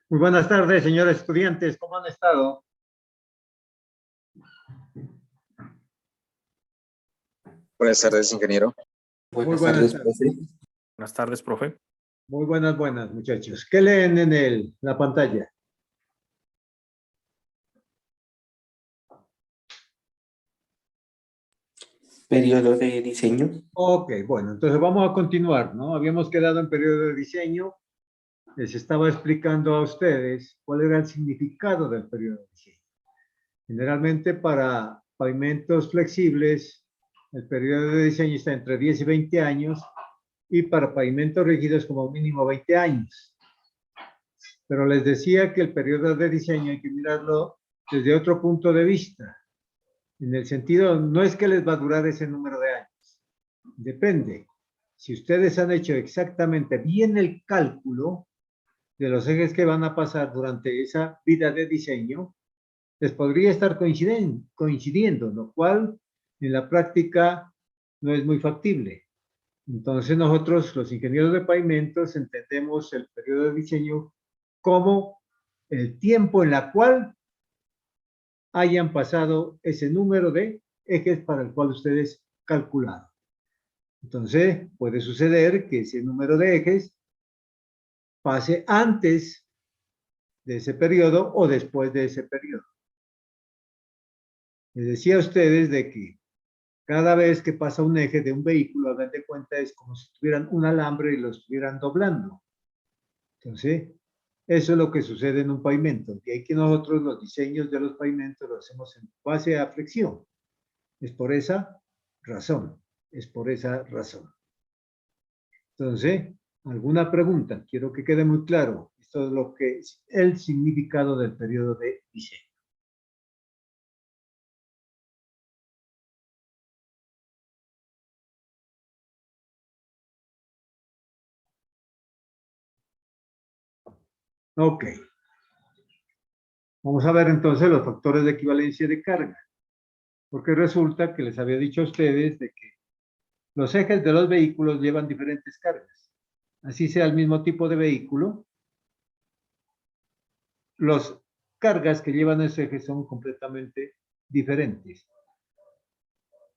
Muy buenas tardes, señores estudiantes. ¿Cómo han estado? Buenas tardes, ingeniero. Muy buenas tardes. Buenas tardes, profe. Muy buenas, muchachos. ¿Qué leen en la pantalla? Periodo de diseño. Ok, bueno, entonces vamos a continuar, ¿no? Habíamos quedado en periodo de diseño. Les estaba explicando a ustedes cuál era el significado del periodo de diseño. Generalmente para pavimentos flexibles, el periodo de diseño está entre 10 y 20 años y para pavimentos rígidos como mínimo 20 años. Pero les decía que el periodo de diseño hay que mirarlo desde otro punto de vista. En el sentido, no es que les va a durar ese número de años. Depende. Si ustedes han hecho exactamente bien el cálculo de los ejes que van a pasar durante esa vida de diseño, les podría estar coincidiendo, lo cual en la práctica no es muy factible. Entonces nosotros, los ingenieros de pavimentos, entendemos el periodo de diseño como el tiempo en la cual hayan pasado ese número de ejes para el cual ustedes calcularon. Entonces, puede suceder que ese número de ejes pase antes de ese periodo o después de ese periodo. Les decía a ustedes de que cada vez que pasa un eje de un vehículo, hagan de cuenta, es como si tuvieran un alambre y lo estuvieran doblando. Entonces, eso es lo que sucede en un pavimento. De ahí que nosotros los diseños de los pavimentos los hacemos en base a flexión. Es por esa razón. Es por esa razón. Entonces, ¿alguna pregunta? Quiero que quede muy claro. Esto es lo que es el significado del periodo de diseño. Ok. Vamos a ver entonces los factores de equivalencia de carga. Porque resulta que les había dicho a ustedes de que los ejes de los vehículos llevan diferentes cargas. Así sea el mismo tipo de vehículo, las cargas que llevan esos ejes son completamente diferentes.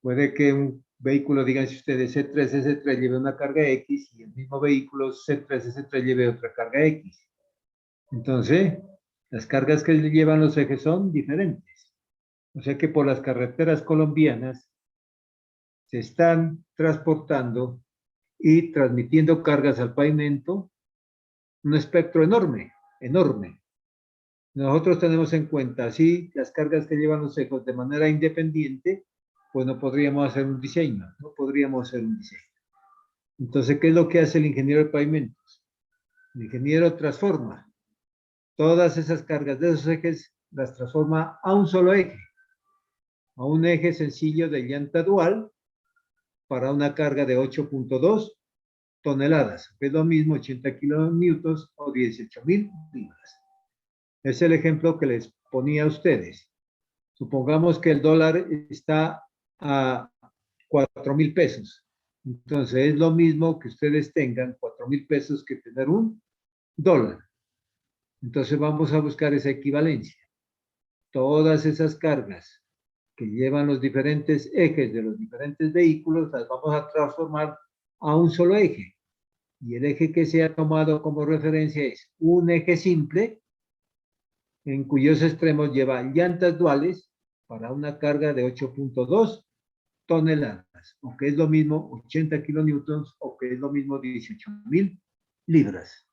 Puede que un vehículo, díganse ustedes, C3, S3 lleve una carga X y el mismo vehículo C3, S3 lleve otra carga X. Entonces, las cargas que llevan los ejes son diferentes. O sea que por las carreteras colombianas se están transportando y transmitiendo cargas al pavimento, un espectro enorme, enorme. Nosotros tenemos en cuenta, así, las cargas que llevan los ejes de manera independiente, pues no podríamos hacer un diseño, no podríamos hacer un diseño. Entonces, ¿qué es lo que hace el ingeniero de pavimentos? El ingeniero transforma todas esas cargas de esos ejes, las transforma a un solo eje, a un eje sencillo de llanta dual para una carga de 8.2 toneladas, que es lo mismo 80 kilonewtons o 18.000 libras. Es el ejemplo que les ponía a ustedes. Supongamos que el dólar está a 4.000 pesos. Entonces es lo mismo que ustedes tengan 4.000 pesos que tener un dólar. Entonces vamos a buscar esa equivalencia. Todas esas cargas que llevan los diferentes ejes de los diferentes vehículos las vamos a transformar a un solo eje. Y el eje que se ha tomado como referencia es un eje simple en cuyos extremos lleva llantas duales para una carga de 8.2 toneladas, o que es lo mismo 80 kilonewtons, o que es lo mismo 18.000 libras.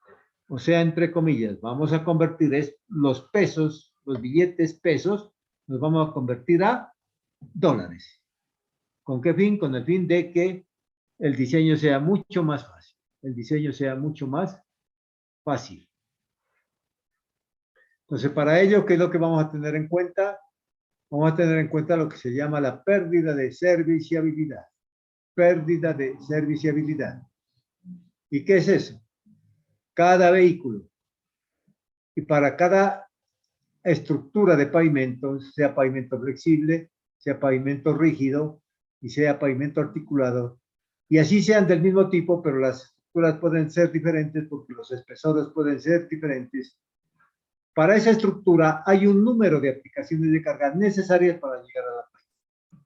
O sea, entre comillas, vamos a convertir los pesos, los billetes pesos, los vamos a convertir a dólares. ¿Con qué fin? Con el fin de que el diseño sea mucho más fácil. El diseño sea mucho más fácil. Entonces, para ello, ¿qué es lo que vamos a tener en cuenta? Vamos a tener en cuenta lo que se llama la pérdida de serviciabilidad. Pérdida de serviciabilidad. ¿Y qué es eso? Cada vehículo y para cada estructura de pavimento, sea pavimento flexible, sea pavimento rígido y sea pavimento articulado, y así sean del mismo tipo, pero las estructuras pueden ser diferentes porque los espesores pueden ser diferentes. Para esa estructura hay un número de aplicaciones de carga necesarias para llegar a la falla.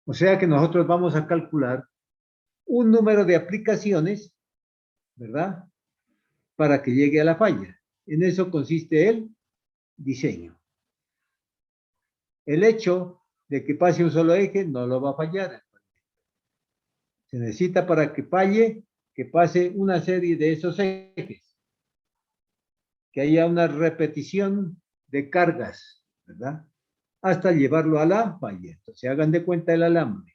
O sea que nosotros vamos a calcular un número de aplicaciones, ¿verdad? Para que llegue a la falla. En eso consiste el diseño. El hecho de que pase un solo eje no lo va a fallar. Se necesita para que falle, que pase una serie de esos ejes. Que haya una repetición de cargas, ¿verdad? Hasta llevarlo a la falla. Entonces, hagan de cuenta el alambre.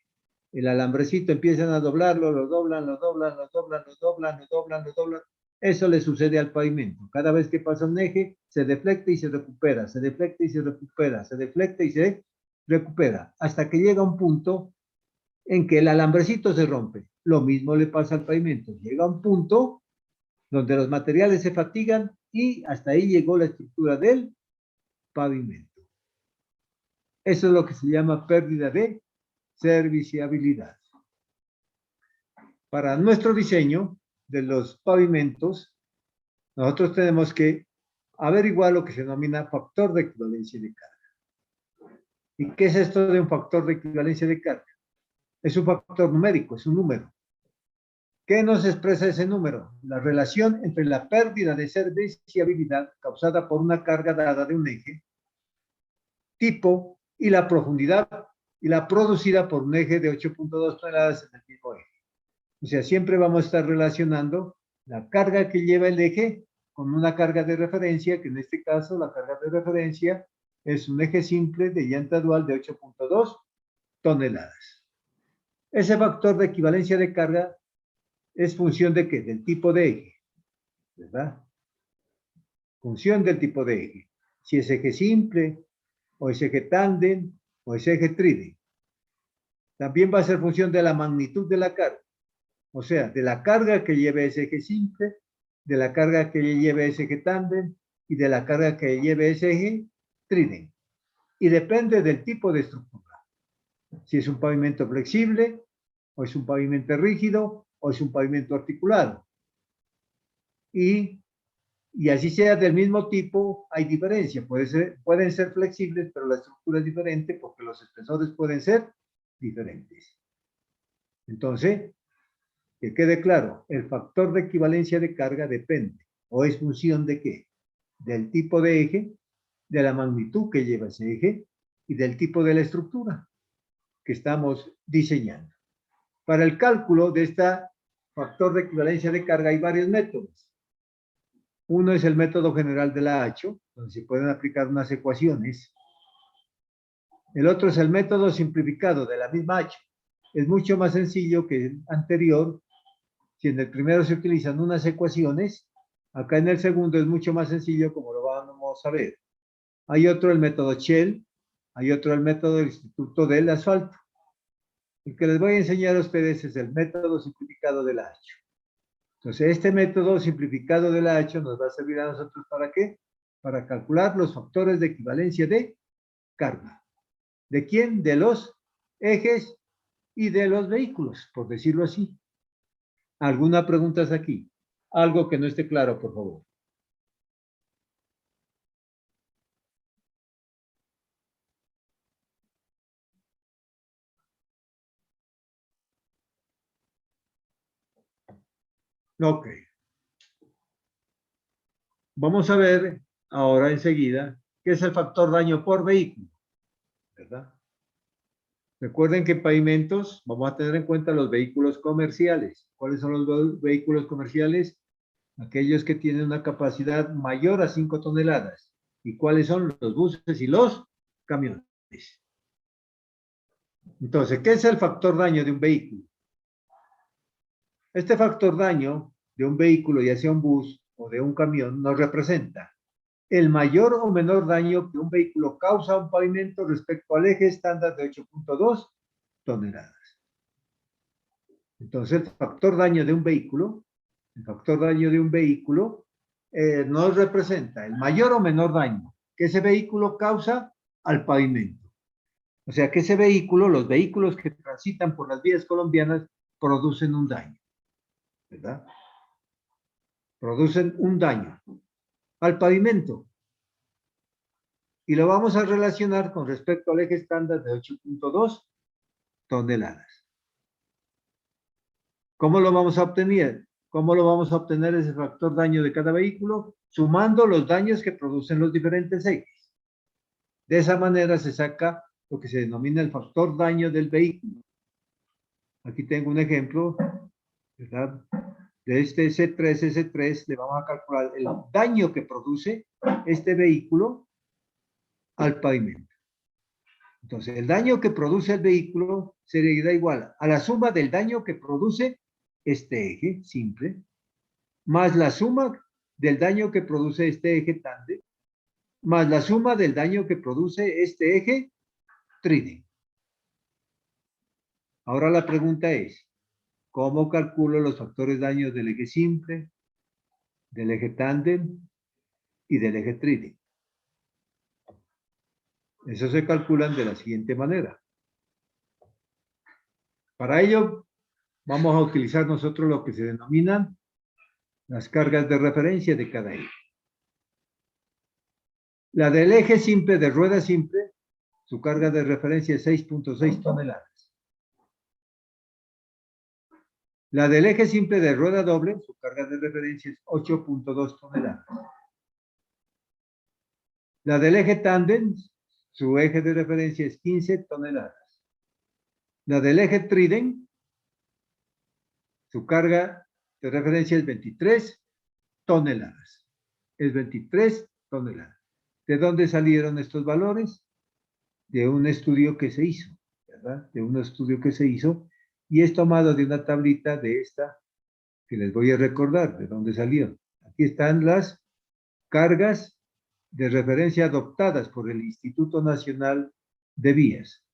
El alambrecito empiezan a doblarlo, lo doblan, lo doblan, lo doblan, lo doblan, lo doblan, lo doblan. Eso le sucede al pavimento. Cada vez que pasa un eje, se deflecta y se recupera, se deflecta y se recupera, se deflecta y se recupera, hasta que llega un punto en que el alambrecito se rompe. Lo mismo le pasa al pavimento. Llega un punto donde los materiales se fatigan y hasta ahí llegó la estructura del pavimento. Eso es lo que se llama pérdida de serviciabilidad. Para nuestro diseño de los pavimentos, nosotros tenemos que averiguar lo que se denomina factor de equivalencia de carga. ¿Y qué es esto de un factor de equivalencia de carga? Es un factor numérico, es un número. ¿Qué nos expresa ese número? La relación entre la pérdida de serviciabilidad causada por una carga dada de un eje, tipo y la profundidad y la producida por un eje de 8.2 toneladas en el mismo eje. O sea, siempre vamos a estar relacionando la carga que lleva el eje con una carga de referencia, que en este caso la carga de referencia es un eje simple de llanta dual de 8.2 toneladas. Ese factor de equivalencia de carga es función de ¿qué? Del tipo de eje, ¿verdad? Función del tipo de eje. Si es eje simple, o es eje tándem, o es eje trident. También va a ser función de la magnitud de la carga. O sea, de la carga que lleve ese eje simple, de la carga que lleve ese eje tándem y de la carga que lleve ese eje trident. Y depende del tipo de estructura. Si es un pavimento flexible, o es un pavimento rígido, o es un pavimento articulado. Y así sea del mismo tipo, hay diferencia. Pueden ser flexibles, pero la estructura es diferente porque los espesores pueden ser diferentes. Entonces, que quede claro, el factor de equivalencia de carga depende, o es función de ¿qué? Del tipo de eje, de la magnitud que lleva ese eje y del tipo de la estructura que estamos diseñando. Para el cálculo de este factor de equivalencia de carga hay varios métodos. Uno es el método general de la AHO, donde se pueden aplicar unas ecuaciones. El otro es el método simplificado de la misma AHO. Es mucho más sencillo que el anterior. Si en el primero se utilizan unas ecuaciones, acá en el segundo es mucho más sencillo, como lo vamos a ver. Hay otro, el método Shell, hay otro, el método del Instituto del Asfalto. El que les voy a enseñar a ustedes es el método simplificado de la AHO. Entonces, este método simplificado de la AHO nos va a servir a nosotros ¿para qué? Para calcular los factores de equivalencia de carga. ¿De quién? De los ejes y de los vehículos, por decirlo así. ¿Alguna pregunta hasta aquí? Algo que no esté claro, por favor. Ok. Vamos a ver ahora enseguida qué es el factor daño por vehículo, ¿verdad? Recuerden que en pavimentos vamos a tener en cuenta los vehículos comerciales. ¿Cuáles son los vehículos comerciales? Aquellos que tienen una capacidad mayor a 5 toneladas. ¿Y cuáles son? Los buses y los camiones. Entonces, ¿qué es el factor daño de un vehículo? Este factor daño de un vehículo, ya sea un bus o de un camión, nos representa el mayor o menor daño que un vehículo causa a un pavimento respecto al eje estándar de 8.2 toneladas. Entonces, el factor daño de un vehículo, nos representa el mayor o menor daño que ese vehículo causa al pavimento. O sea, que ese vehículo, los vehículos que transitan por las vías colombianas, producen un daño. ¿verdad? Producen un daño al pavimento. Y lo vamos a relacionar con respecto al eje estándar de 8.2 toneladas. ¿Cómo lo vamos a obtener? ¿Cómo lo vamos a obtener ese factor daño de cada vehículo? Sumando los daños que producen los diferentes ejes. De esa manera se saca lo que se denomina el factor daño del vehículo. Aquí tengo un ejemplo, ¿verdad? De este S3, le vamos a calcular el daño que produce este vehículo al pavimento. Entonces, el daño que produce el vehículo sería igual a la suma del daño que produce este eje simple, más la suma del daño que produce este eje tándem, más la suma del daño que produce este eje trídem. Ahora la pregunta es, ¿cómo calculo los factores daños del eje simple, del eje tándem y del eje trídem? Eso se calculan de la siguiente manera. Para ello, vamos a utilizar nosotros lo que se denominan las cargas de referencia de cada eje. La del eje simple de rueda simple, su carga de referencia es 6.6 toneladas. La del eje simple de rueda doble, su carga de referencia es 8.2 toneladas. La del eje tándem, su eje de referencia es 15 toneladas. La del eje trídem, su carga de referencia es 23 toneladas. Es 23 toneladas. ¿De dónde salieron estos valores? De un estudio que se hizo, ¿verdad? De un estudio que se hizo y es tomado de una tablita de esta que les voy a recordar de dónde salió. Aquí están las cargas de referencia adoptadas por el Instituto Nacional de Vías.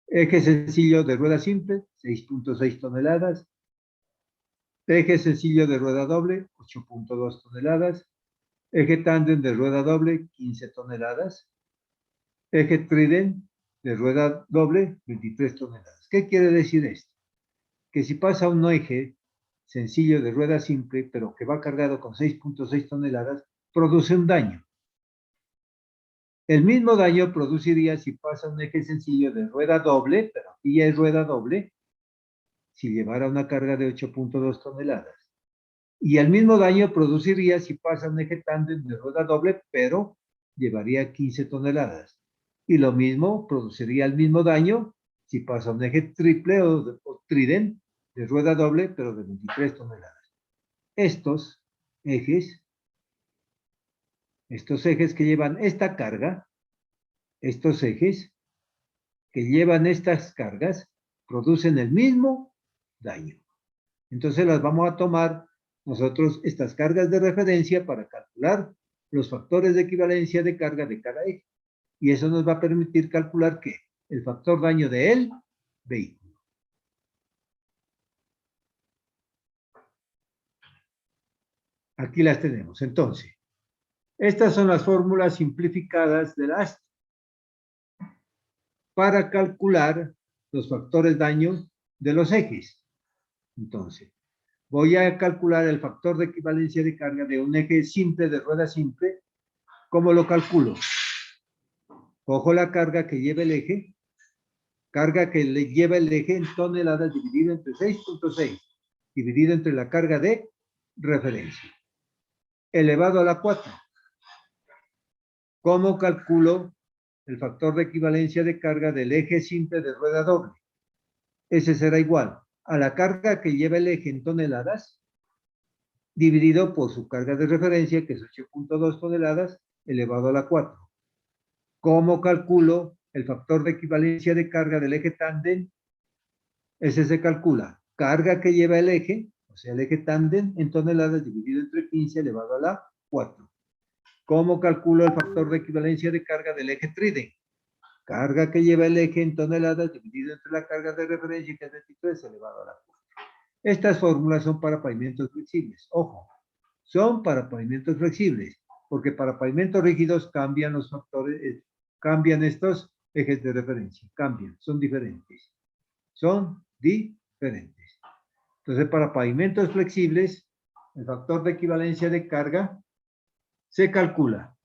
Eje sencillo de rueda simple, 6.6 toneladas. Eje sencillo de rueda doble, 8.2 toneladas. Eje tándem de rueda doble, 15 toneladas. Eje trídem de rueda doble, 23 toneladas. ¿Qué quiere decir esto? Que si pasa un eje sencillo de rueda simple, pero que va cargado con 6.6 toneladas, produce un daño. El mismo daño produciría si pasa un eje sencillo de rueda doble, pero aquí ya es rueda doble, si llevara una carga de 8.2 toneladas. Y el mismo daño produciría si pasa un eje tándem de rueda doble, pero llevaría 15 toneladas. Y lo mismo produciría el mismo daño si pasa un eje triple o trídem de rueda doble, pero de 23 toneladas. Estos ejes que llevan esta carga, estos ejes que llevan estas cargas, producen el mismo daño. Entonces las vamos a tomar nosotros estas cargas de referencia para calcular los factores de equivalencia de carga de cada eje. Y eso nos va a permitir calcular ¿qué? El factor daño del vehículo. Aquí las tenemos. Entonces, estas son las fórmulas simplificadas del AST para calcular los factores daño de los ejes. Entonces, voy a calcular el factor de equivalencia de carga de un eje simple de rueda simple. ¿Cómo lo calculo? Cojo la carga que lleva el eje, carga que le lleva el eje en toneladas dividido entre 6.6, dividido entre la carga de referencia, elevado a la 4. ¿Cómo calculo el factor de equivalencia de carga del eje simple de rueda doble? Ese será igual a la carga que lleva el eje en toneladas, dividido por su carga de referencia, que es 8.2 toneladas, elevado a la 4. ¿Cómo calculo el factor de equivalencia de carga del eje tándem? Ese se calcula carga que lleva el eje, o sea, el eje tándem en toneladas dividido entre 15 elevado a la 4. ¿Cómo calculo el factor de equivalencia de carga del eje trídem? Carga que lleva el eje en toneladas dividido entre la carga de referencia, que es 23 elevado a la 4. Estas fórmulas son para pavimentos flexibles. Ojo, son para pavimentos flexibles, porque para pavimentos rígidos cambian los factores, cambian estos ejes de referencia, cambian, son diferentes. Son diferentes. Entonces, para pavimentos flexibles, el factor de equivalencia de carga se calcula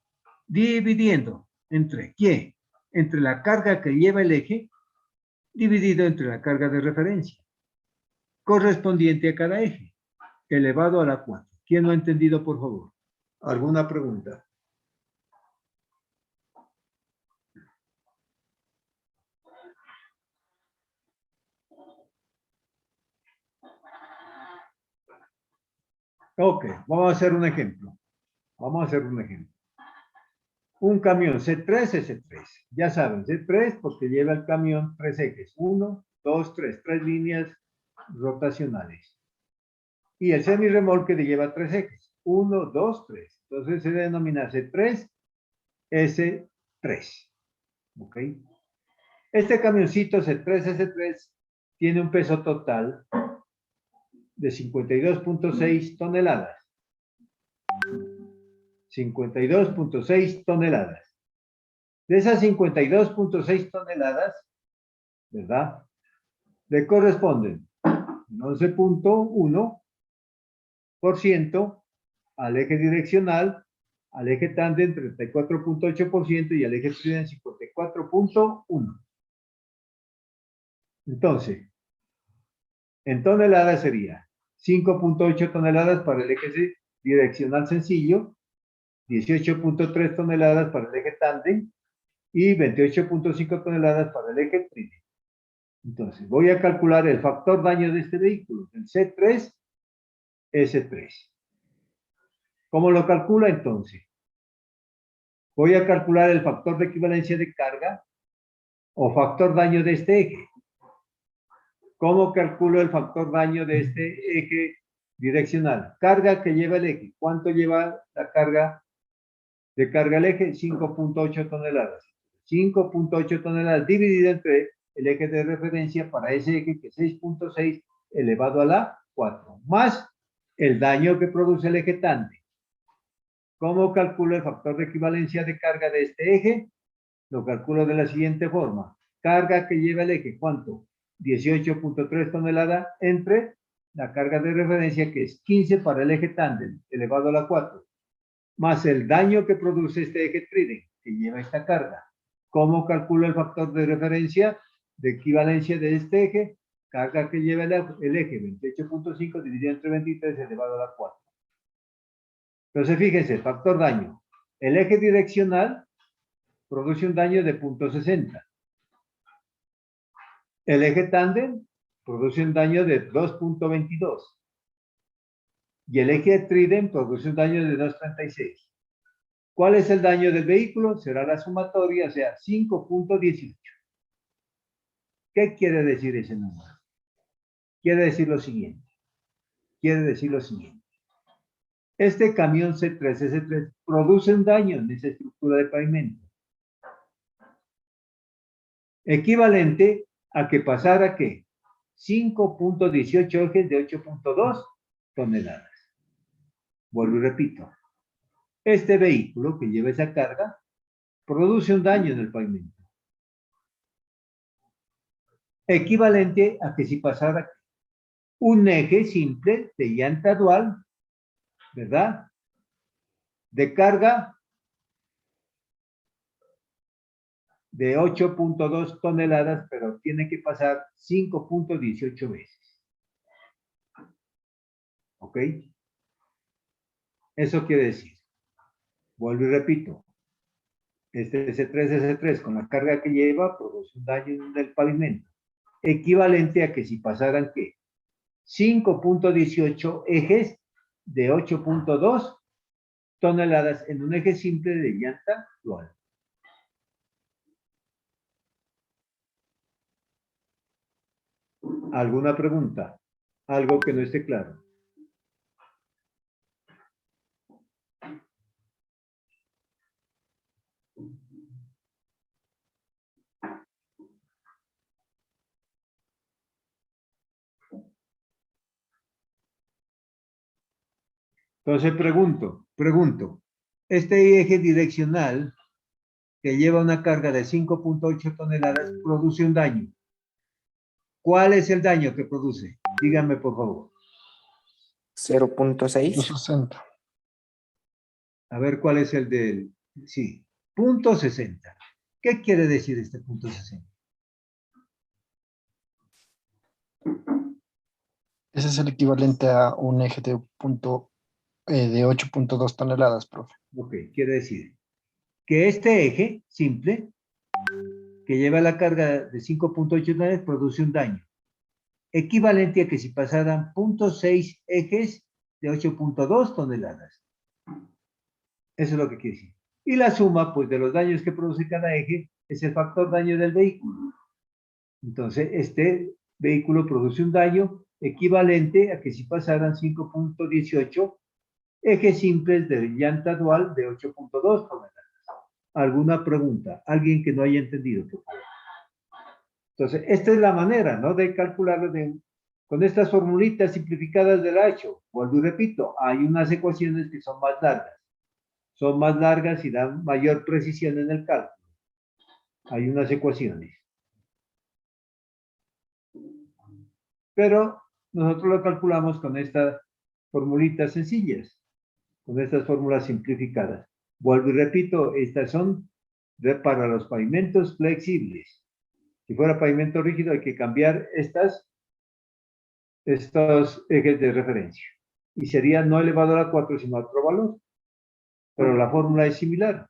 dividiendo entre ¿qué? Entre la carga que lleva el eje dividido entre la carga de referencia correspondiente a cada eje, elevado a la 4. ¿Quién lo ha entendido, por favor? ¿Alguna pregunta? Ok, vamos a hacer un ejemplo. Vamos a hacer un ejemplo. Un camión C3, S3. Ya saben, C3 porque lleva el camión 3 ejes. 1, 2, 3. 3 líneas rotacionales. Y el semirremolque le lleva 3 ejes. 1, 2, 3. Entonces se denomina C3, S3. ¿Ok? Este camioncito C3, S3 tiene un peso total de 52.6 toneladas. 52.6 toneladas. De esas 52.6 toneladas, ¿verdad? Le corresponden 11.1% al eje direccional, al eje tándem 34.8% y al eje trident 54.1%. Entonces, en toneladas sería 5.8 toneladas para el eje direccional sencillo, 18.3 toneladas para el eje tándem y 28.5 toneladas para el eje trident. Entonces, voy a calcular el factor daño de este vehículo, el C3, S3. ¿Cómo lo calcula entonces? Voy a calcular el factor de equivalencia de carga o factor daño de este eje. ¿Cómo calculo el factor daño de este eje direccional? Carga que lleva el eje. ¿Cuánto lleva la carga de carga el eje? 5.8 toneladas. 5.8 toneladas dividido entre el eje de referencia para ese eje que es 6.6 elevado a la 4, más el daño que produce el eje tándem. ¿Cómo calculo el factor de equivalencia de carga de este eje? Lo calculo de la siguiente forma. Carga que lleva el eje, ¿cuánto? 18.3 toneladas entre la carga de referencia que es 15 para el eje tándem elevado a la 4, más el daño que produce este eje trident que lleva esta carga. ¿Cómo calculo el factor de referencia de equivalencia de este eje? Carga que lleva el eje 28.5 dividido entre 23 elevado a la 4. Entonces, fíjense, factor daño. El eje direccional produce un daño de 0.60. El eje tándem produce un daño de 2.22. Y el eje trident produce un daño de 2.36. ¿Cuál es el daño del vehículo? Será la sumatoria, o sea, 5.18. ¿Qué quiere decir ese número? Quiere decir lo siguiente. Este camión C3S3 produce un daño en esa estructura de pavimento, equivalente a que pasara, ¿qué? 5.18 ejes de 8.2 toneladas. Vuelvo y repito. Este vehículo que lleva esa carga produce un daño en el pavimento, equivalente a que si pasara un eje simple de llanta dual, ¿verdad? De carga de 8.2 toneladas, pero tiene que pasar 5.18 veces. ¿Ok? Eso quiere decir, vuelvo y repito, este S3 con la carga que lleva produce un daño en el pavimento, equivalente a que si pasaran, ¿qué? 5.18 ejes de 8.2 toneladas en un eje simple de llanta dual. ¿Alguna pregunta? ¿Algo que no esté claro? Entonces pregunto, este eje direccional que lleva una carga de 5.8 toneladas produce un daño. ¿Cuál es el daño que produce? Dígame, por favor. 0.6. 60. A ver cuál es el del... Sí, punto 60. ¿Qué quiere decir este punto 60? Ese es el equivalente a un eje de, de 8.2 toneladas, profe. Ok, quiere decir que este eje simple, que lleva la carga de 5.8 toneladas, produce un daño equivalente a que si pasaran 0.6 ejes de 8.2 toneladas. Eso es lo que quiere decir. Y la suma, pues, de los daños que produce cada eje es el factor daño del vehículo. Entonces, este vehículo produce un daño equivalente a que si pasaran 5.18 ejes simples de llanta dual de 8.2 toneladas. ¿Alguna pregunta? ¿Alguien que no haya entendido? Por favor. Entonces, esta es la manera, ¿no?, de calcularlo con estas formulitas simplificadas del hecho. Vuelvo y repito, hay unas ecuaciones que son más largas. Son más largas y dan mayor precisión en el cálculo. Hay unas ecuaciones. Pero nosotros lo calculamos con estas formulitas sencillas, con estas fórmulas simplificadas. Vuelvo y repito, estas son para los pavimentos flexibles. Si fuera pavimento rígido, hay que cambiar estos ejes de referencia. Y sería no elevado a la 4, sino a otro valor. Pero la fórmula es similar.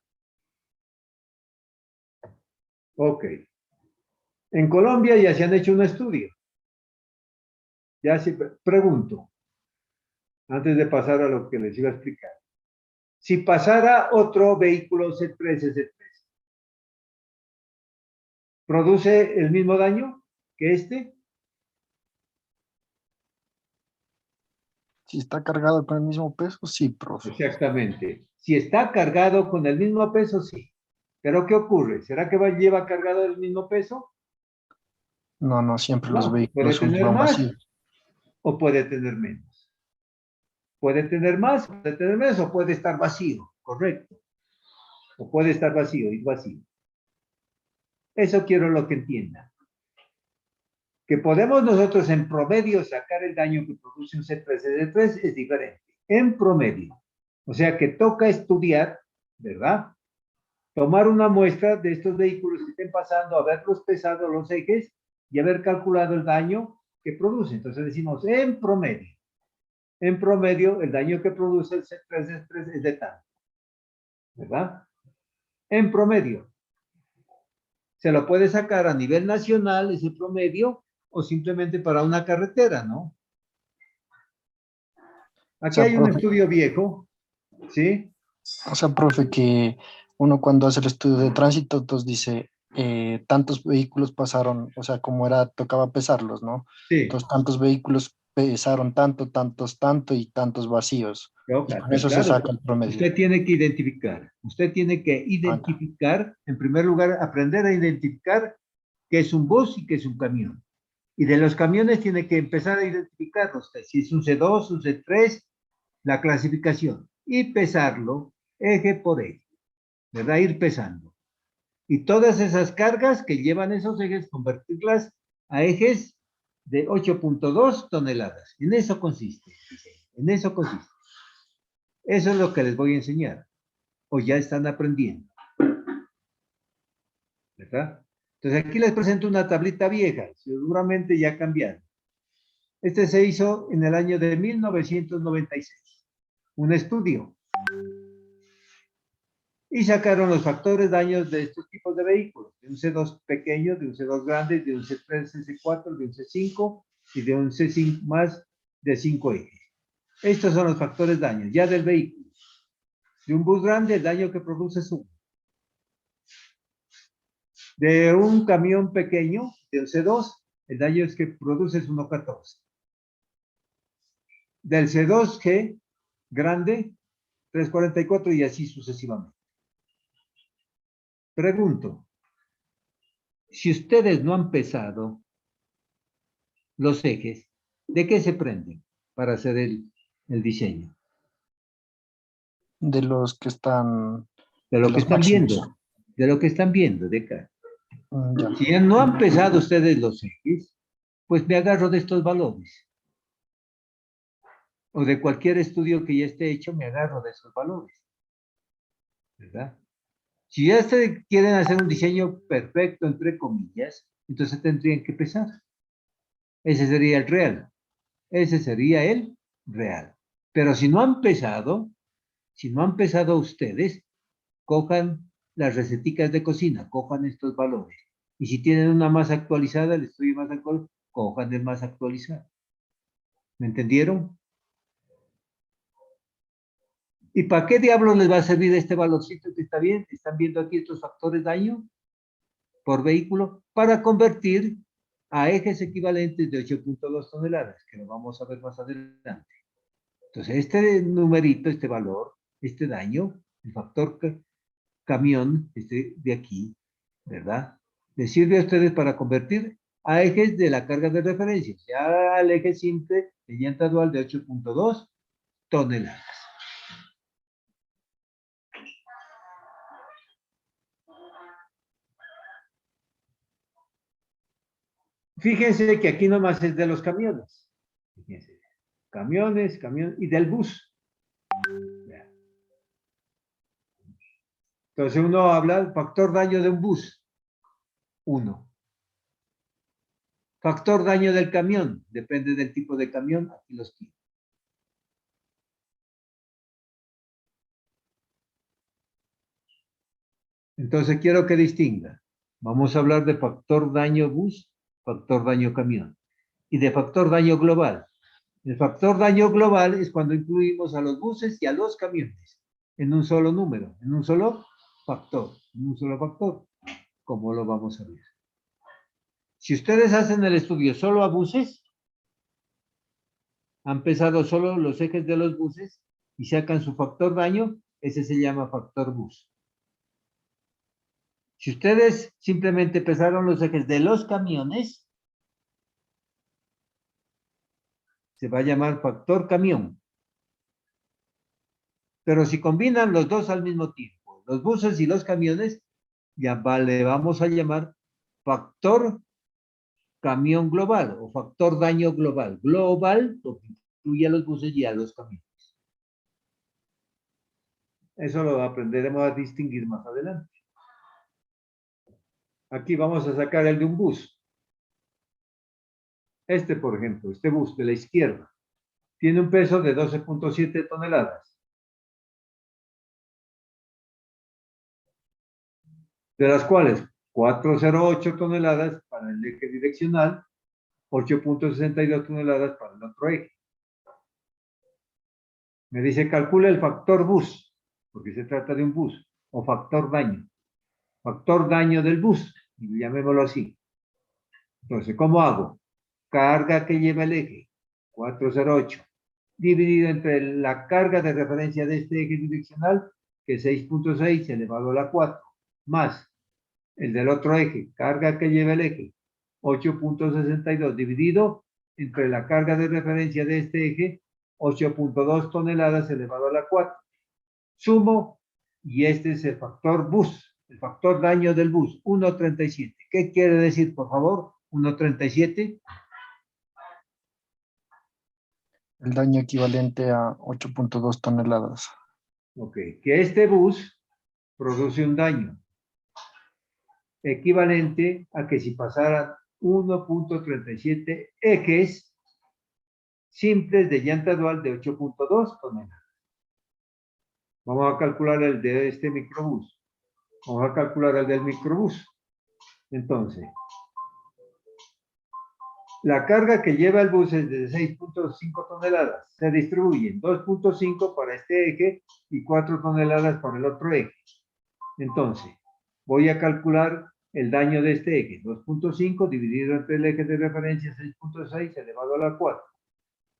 Ok. En Colombia ya se han hecho un estudio. Ya se pregunto, antes de pasar a lo que les iba a explicar. Si pasara otro vehículo C3, S3, ¿produce el mismo daño que este? Si está cargado con el mismo peso, sí, profe. Exactamente. Si está cargado con el mismo peso, sí. Pero ¿qué ocurre? ¿Será que lleva cargado el mismo peso? No, no, siempre los No, puede vehículos tener van más vacíos. o puede tener menos. Puede tener más, puede tener menos o puede estar vacío, correcto. O puede estar vacío y vacío. Eso quiero lo que entiendan. Que podemos nosotros en promedio sacar el daño que produce un C3S3 es diferente. En promedio. O sea que toca estudiar, ¿verdad? Tomar una muestra de estos vehículos que estén pasando, haberlos pesado los ejes y haber calculado el daño que produce. Entonces decimos, en promedio, el daño que produce el C3S3 es de tanto, ¿verdad? En promedio. Se lo puede sacar a nivel nacional ese promedio o simplemente para una carretera, ¿no? Aquí sea, hay un profe, estudio viejo, ¿sí? o sea, profe, que uno cuando hace el estudio de tránsito, entonces dice, tantos vehículos pasaron, o sea, como era, tocaba pesarlos, ¿no? Sí. Entonces, tantos vehículos pesaron tanto, tantos, tanto y tantos vacíos. Y con eso se Claro, saca el promedio. usted tiene que identificar, en primer lugar, aprender a identificar qué es un bus y qué es un camión. Y de los camiones tiene que empezar a identificarlos, si es un C2, un C3, la clasificación, y pesarlo eje por eje, ¿verdad? Ir pesando. Y todas esas cargas que llevan esos ejes, convertirlas a ejes de 8.2 toneladas. En eso consiste. En eso consiste. Eso es lo que les voy a enseñar. O ya están aprendiendo. ¿Verdad? Entonces aquí les presento una tablita vieja. Seguramente ya cambiaron. Este se hizo en el año de 1996. Un estudio. Y sacaron los factores daños de estos tipos de vehículos. De un C2 pequeño, de un C2 grande, de un C3, C4, de un C5 y de un C5 más de 5 ejes. Estos son los factores daños ya del vehículo. De un bus grande, el daño que produce es 1. De un camión pequeño, de un C2, el daño que produce es 1.14. Del C2G grande, 3.44 y así sucesivamente. Pregunto, si ustedes no han pesado los ejes, ¿de qué se prenden para hacer el diseño? De los que están, De de lo que los están máximos. viendo, de lo que están viendo de acá. Ya. Si no han pesado ustedes los ejes, pues me agarro de estos valores. o de cualquier estudio que ya esté hecho, me agarro de esos valores, ¿verdad? Si ya quieren hacer un diseño perfecto, entre comillas, entonces tendrían que pesar. Ese sería el real. Ese sería el real. Pero si no han pesado ustedes, cojan las receticas de cocina, cojan estos valores. Y si tienen una más actualizada, el estudio más actual, cojan el más actualizado. ¿Me entendieron? ¿Y para qué diablos les va a servir este valorcito que está bien? ¿Están viendo aquí estos factores daño por vehículo? Para convertir a ejes equivalentes de 8.2 toneladas, que lo vamos a ver más adelante. Entonces, este numerito, este valor, este daño, el factor camión, este de aquí, ¿verdad? Les sirve a ustedes para convertir a ejes de la carga de referencia, ya al eje simple de llanta dual de 8.2 toneladas. Fíjense que aquí nomás es de los camiones. Fíjense. Camiones, y del bus. Entonces uno habla del factor daño de un bus. 1. Factor daño del camión. Depende del tipo de camión. Aquí los tiene. Entonces quiero que distinga. Vamos a hablar de factor daño bus, factor daño camión. Y de factor daño global. El factor daño global es cuando incluimos a los buses y a los camiones en un solo número, en un solo factor, ¿Cómo lo vamos a ver? Si ustedes hacen el estudio solo a buses, han pesado solo los ejes de los buses y sacan su factor daño, ese se llama factor bus. Si ustedes simplemente pesaron los ejes de los camiones, se va a llamar factor camión. Pero si combinan los dos al mismo tiempo, los buses y los camiones, ya le vamos a llamar factor camión global o factor daño global. Global, porque incluye a los buses y a los camiones. Eso lo aprenderemos a distinguir más adelante. Aquí vamos a sacar el de un bus. Este, por ejemplo, este bus de la izquierda, tiene un peso de 12.7 toneladas. De las cuales 408 toneladas para el eje direccional, 8.62 toneladas para el otro eje. Me dice, calcula el factor bus, porque se trata de un bus, o factor daño. Factor daño del bus, llamémoslo así. Entonces, ¿cómo hago? Carga que lleva el eje, 408, dividido entre la carga de referencia de este eje direccional, que es 6.6 elevado a la 4, más el del otro eje, carga que lleva el eje, 8.62, dividido entre la carga de referencia de este eje, 8.2 toneladas elevado a la 4. Sumo, y este es el factor bus, el factor daño del bus, 1.37. ¿Qué quiere decir, por favor? 1.37. El daño equivalente a 8.2 toneladas. Ok, que este bus produce un daño equivalente a que si pasaran 1.37 ejes simples de llanta dual de 8.2 toneladas. Vamos a calcular el de este microbús. Vamos a calcular el del microbús. Entonces, la carga que lleva el bus es de 6.5 toneladas. Se distribuyen 2.5 para este eje y 4 toneladas para el otro eje. Entonces, voy a calcular el daño de este eje. 2.5 dividido entre el eje de referencia 6.6 elevado a la 4.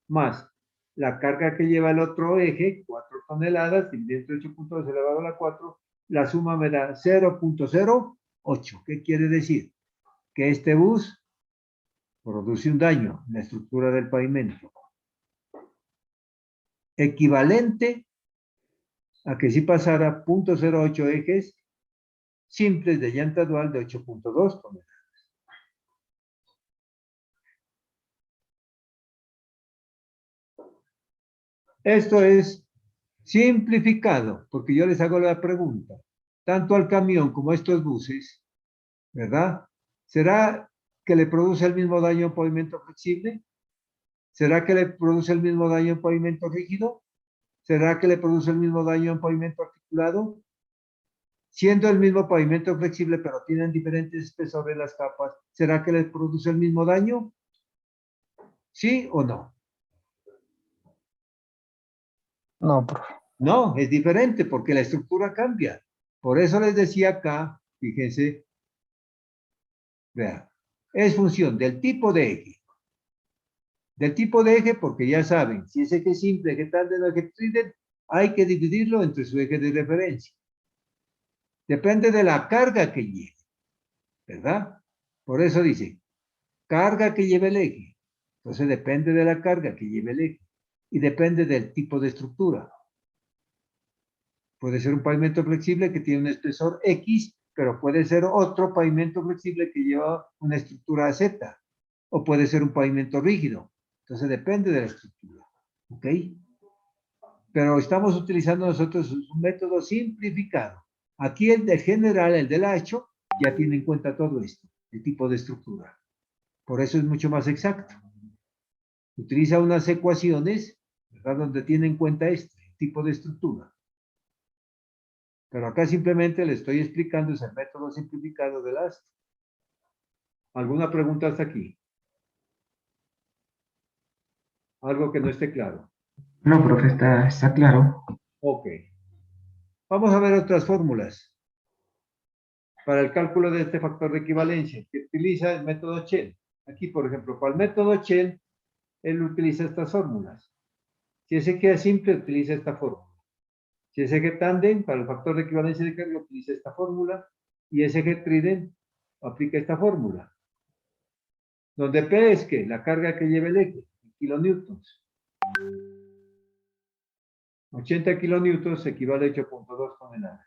Más la carga que lleva el otro eje, 4 toneladas, dividido entre 8.2 elevado a la 4. La suma me da 0.08. ¿Qué quiere decir? Que este bus produce un daño en la estructura del pavimento equivalente a que si pasara 0.08 ejes simples de llanta dual de 8.2 toneladas. Esto es simplificado, porque yo les hago la pregunta, tanto al camión como a estos buses, ¿verdad? ¿Será que le produce el mismo daño a un pavimento flexible? ¿Será que le produce el mismo daño a un pavimento rígido? ¿Será que le produce el mismo daño a un pavimento articulado? Siendo el mismo pavimento flexible, pero tienen diferentes espesores las capas, ¿será que le produce el mismo daño? ¿Sí o no? No, profe. No, es diferente porque la estructura cambia. Por eso les decía acá, fíjense, vean, es función del tipo de eje. Del tipo de eje, porque ya saben, si es eje simple, eje tándem o eje trídem, hay que dividirlo entre su eje de referencia. Depende de la carga que lleve, ¿verdad? Por eso dice, carga que lleve el eje. Entonces depende de la carga que lleve el eje. Y depende del tipo de estructura. Puede ser un pavimento flexible que tiene un espesor X, pero puede ser otro pavimento flexible que lleva una estructura Z. O puede ser un pavimento rígido. Entonces depende de la estructura. ¿Ok? Pero estamos utilizando nosotros un método simplificado. Aquí el de general, el del hacho, ya tiene en cuenta todo esto, el tipo de estructura. Por eso es mucho más exacto. Utiliza unas ecuaciones, ¿verdad? Donde tiene en cuenta este tipo de estructura. Pero acá simplemente le estoy explicando ese método simplificado del AST. ¿Alguna pregunta hasta aquí? Algo que no esté claro. No, profe, está claro. Ok. Vamos a ver otras fórmulas para el cálculo de este factor de equivalencia que utiliza el método Shell. Aquí, por ejemplo, para el método Shell, él utiliza estas fórmulas. Si ese queda simple, utiliza esta fórmula. Si ese eje tándem, para el factor de equivalencia de carga, utiliza esta fórmula. Y ese eje trídem, aplica esta fórmula. Donde P es que la carga que lleva el eje, en kilonewtons. 80 kilonewtons equivale a 8.2 toneladas.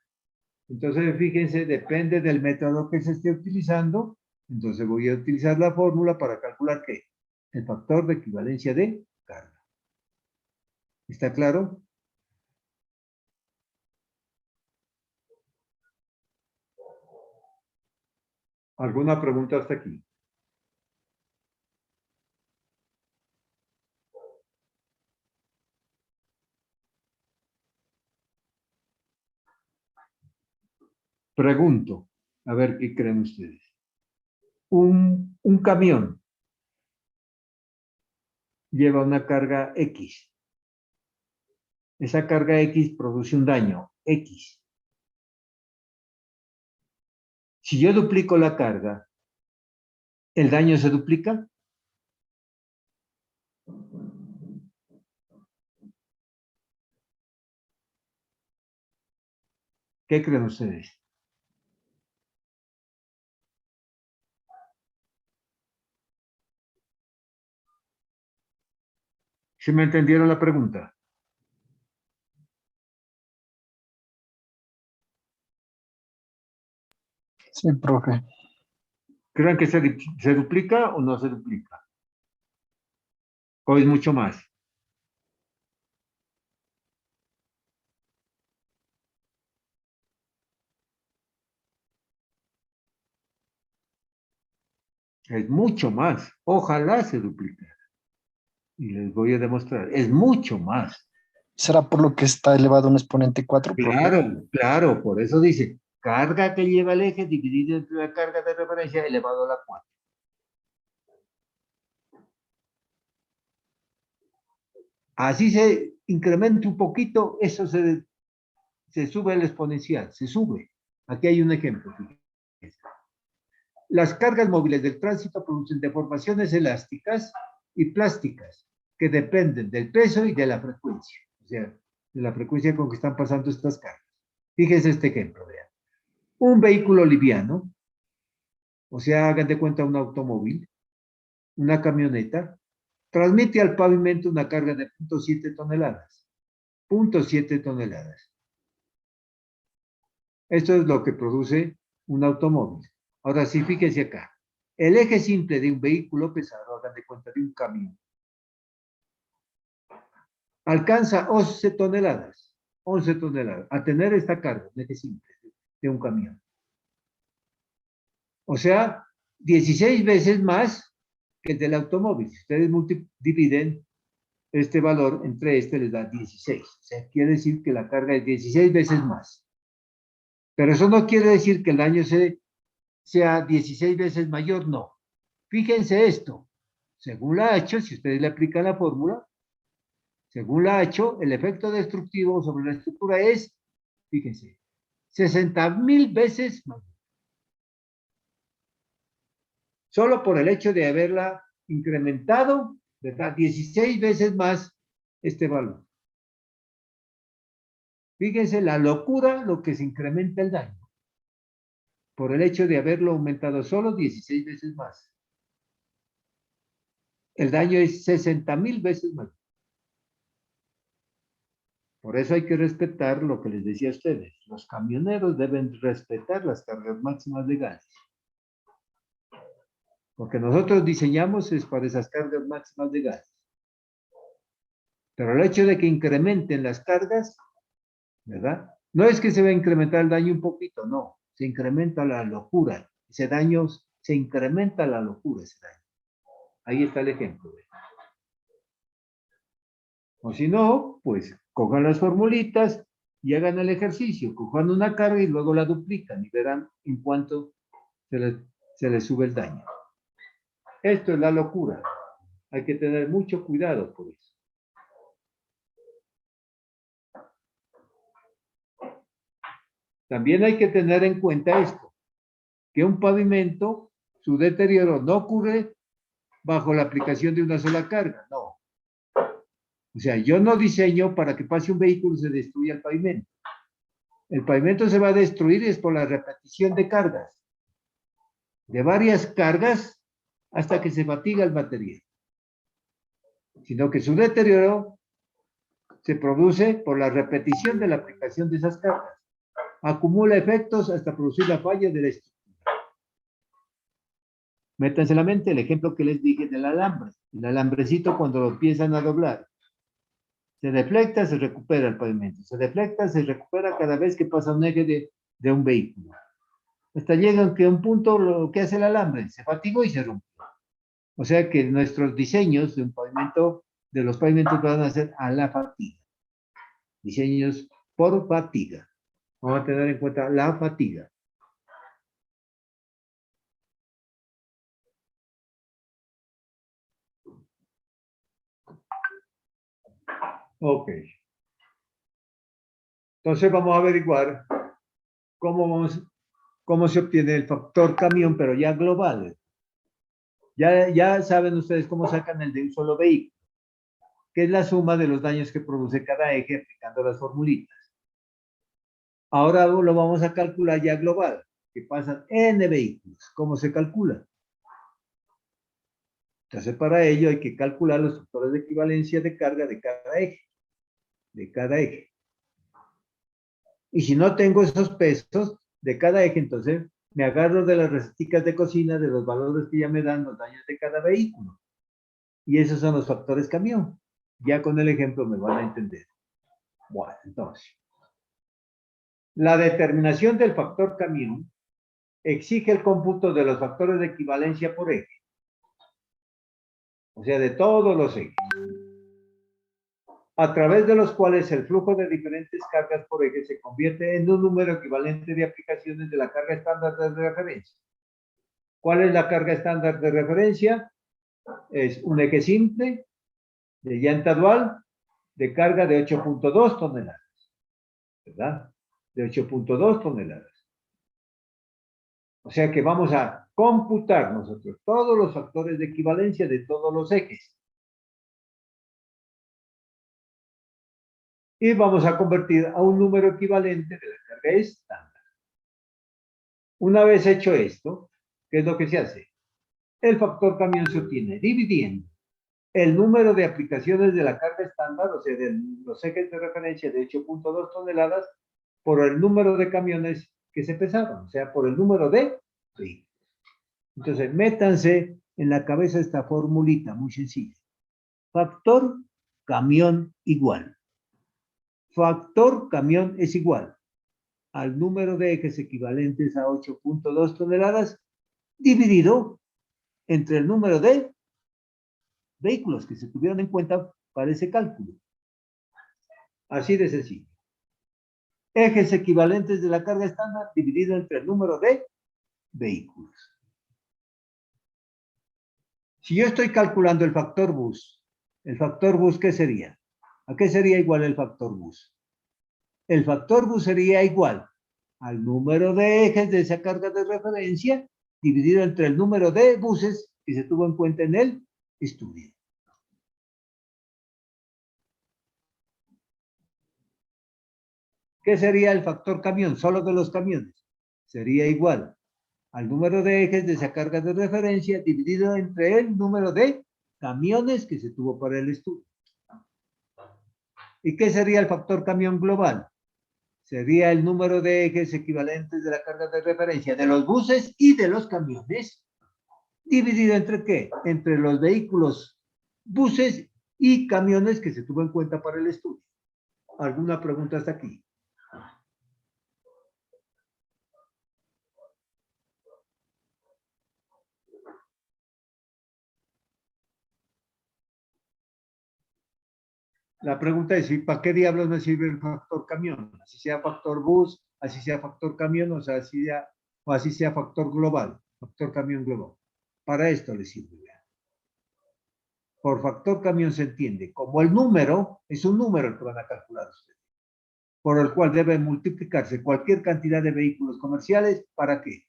Entonces, fíjense, depende del método que se esté utilizando. Entonces voy a utilizar la fórmula para calcular ¿qué? El factor de equivalencia de carga. ¿Está claro? ¿Alguna pregunta hasta aquí? Pregunto, a ver qué creen ustedes. Un camión lleva una carga X. Esa carga X produce un daño X. Si yo duplico la carga, ¿el daño se duplica? ¿Qué creen ustedes? ¿Sí me entendieron la pregunta? Sí, profe. ¿Creen que se duplica o no se duplica? ¿O es mucho más? Es mucho más. Ojalá se duplique. Y les voy a demostrar. Es mucho más. ¿Será por lo que está elevado a un exponente 4, profe? Claro, claro. Por eso dice, carga que lleva el eje dividido entre la carga de referencia elevado a la 4. Así se incrementa un poquito, eso se sube el exponencial, se sube. Aquí hay un ejemplo. Las cargas móviles del tránsito producen deformaciones elásticas y plásticas que dependen del peso y de la frecuencia, o sea, de la frecuencia con que están pasando estas cargas. Fíjense este ejemplo, vean. Un vehículo liviano, o sea, hagan de cuenta un automóvil, una camioneta, transmite al pavimento una carga de 0.7 toneladas. 0.7 toneladas. Esto es lo que produce un automóvil. Ahora sí, fíjense acá. El eje simple de un vehículo pesado, hagan de cuenta de un camión. alcanza 11 toneladas, 11 toneladas, a tener esta carga, un eje simple de un camión. O sea, 16 veces más que el del automóvil. Si ustedes dividen este valor entre este, les da 16. O sea, quiere decir que la carga es 16 veces más. Pero eso no quiere decir que el daño sea 16 veces mayor, no. Fíjense esto. Según la H, si ustedes le aplican la fórmula, según la H, el efecto destructivo sobre la estructura es, fíjense, 60.000 veces mayor. Solo por el hecho de haberla incrementado, ¿verdad? 16 veces más este valor. Fíjense la locura lo que se incrementa el daño. Por el hecho de haberlo aumentado solo 16 veces más. El daño es 60.000 veces más. Por eso hay que respetar lo que les decía a ustedes. Los camioneros deben respetar las cargas máximas legales. Porque nosotros diseñamos es para esas cargas máximas legales. Pero el hecho de que incrementen las cargas, ¿verdad? No es que se va a incrementar el daño un poquito, no. Se incrementa la locura. Ese daño, se incrementa la locura, ese daño. Ahí está el ejemplo. O si no, pues cojan las formulitas y hagan el ejercicio. Cojan una carga y luego la duplican y verán en cuánto se les sube el daño. Esto es la locura. Hay que tener mucho cuidado por eso. También hay que tener en cuenta esto, que un pavimento, su deterioro no ocurre bajo la aplicación de una sola carga, no. O sea, yo no diseño para que pase un vehículo y se destruya el pavimento. El pavimento se va a destruir es por la repetición de cargas, de varias cargas hasta que se fatiga el material. Sino que su deterioro se produce por la repetición de la aplicación de esas cargas. Acumula efectos hasta producir la falla de la estructura. Métanse en la mente el ejemplo que les dije del alambre. El alambrecito cuando lo empiezan a doblar. Se deflecta, se recupera el pavimento. Se deflecta, se recupera cada vez que pasa un eje de un vehículo. Hasta llega a un punto lo que hace el alambre. Se fatigó y se rompe. O sea que nuestros diseños de un pavimento, de los pavimentos van a ser a la fatiga. Diseños por fatiga. Vamos a tener en cuenta la fatiga. Ok. Entonces vamos a averiguar cómo se obtiene el factor camión, pero ya global. Ya saben ustedes cómo sacan el de un solo vehículo, que es la suma de los daños que produce cada eje aplicando las formulitas. Ahora lo vamos a calcular ya global, que pasan N vehículos. ¿Cómo se calcula? Entonces, para ello hay que calcular los factores de equivalencia de carga de cada eje. De cada eje. Y si no tengo esos pesos de cada eje, entonces me agarro de las receticas de cocina, de los valores que ya me dan los daños de cada vehículo. Y esos son los factores camión. Ya con el ejemplo me van a entender. Bueno, entonces, la determinación del factor camión exige el cómputo de los factores de equivalencia por eje. O sea, de todos los ejes. A través de los cuales el flujo de diferentes cargas por eje se convierte en un número equivalente de aplicaciones de la carga estándar de referencia. ¿Cuál es la carga estándar de referencia? Es un eje simple de llanta dual de carga de 8.2 toneladas, ¿verdad? De 8.2 toneladas. O sea que vamos a computar nosotros todos los factores de equivalencia de todos los ejes. Y vamos a convertir a un número equivalente de la carga estándar. Una vez hecho esto, ¿qué es lo que se hace? El factor camión se obtiene dividiendo el número de aplicaciones de la carga estándar, o sea, de los ejes de referencia de 8.2 toneladas, por el número de camiones que se pesaron, o sea, por el número de vehículos. Entonces, métanse en la cabeza esta formulita muy sencilla. Factor camión igual. Factor camión es igual al número de ejes equivalentes a 8.2 toneladas dividido entre el número de vehículos que se tuvieron en cuenta para ese cálculo. Así de sencillo. Ejes equivalentes de la carga estándar dividido entre el número de vehículos. Si yo estoy calculando el factor bus, ¿qué sería? ¿A qué sería igual el factor bus? El factor bus sería igual al número de ejes de esa carga de referencia dividido entre el número de buses que se tuvo en cuenta en el estudio. ¿Qué sería el factor camión? Solo de los camiones. Sería igual al número de ejes de esa carga de referencia dividido entre el número de camiones que se tuvo para el estudio. ¿Y qué sería el factor camión global? Sería el número de ejes equivalentes de la carga de referencia de los buses y de los camiones, dividido entre ¿qué? Entre los vehículos, buses y camiones que se tuvo en cuenta para el estudio. ¿Alguna pregunta hasta aquí? La pregunta es, ¿y para qué diablos me sirve el factor camión? Así sea factor bus, así sea factor camión, o sea, así sea factor global, factor camión global. Para esto le sirve. Por factor camión se entiende como el número, es un número el que van a calcular ustedes, por el cual debe multiplicarse cualquier cantidad de vehículos comerciales, ¿para qué?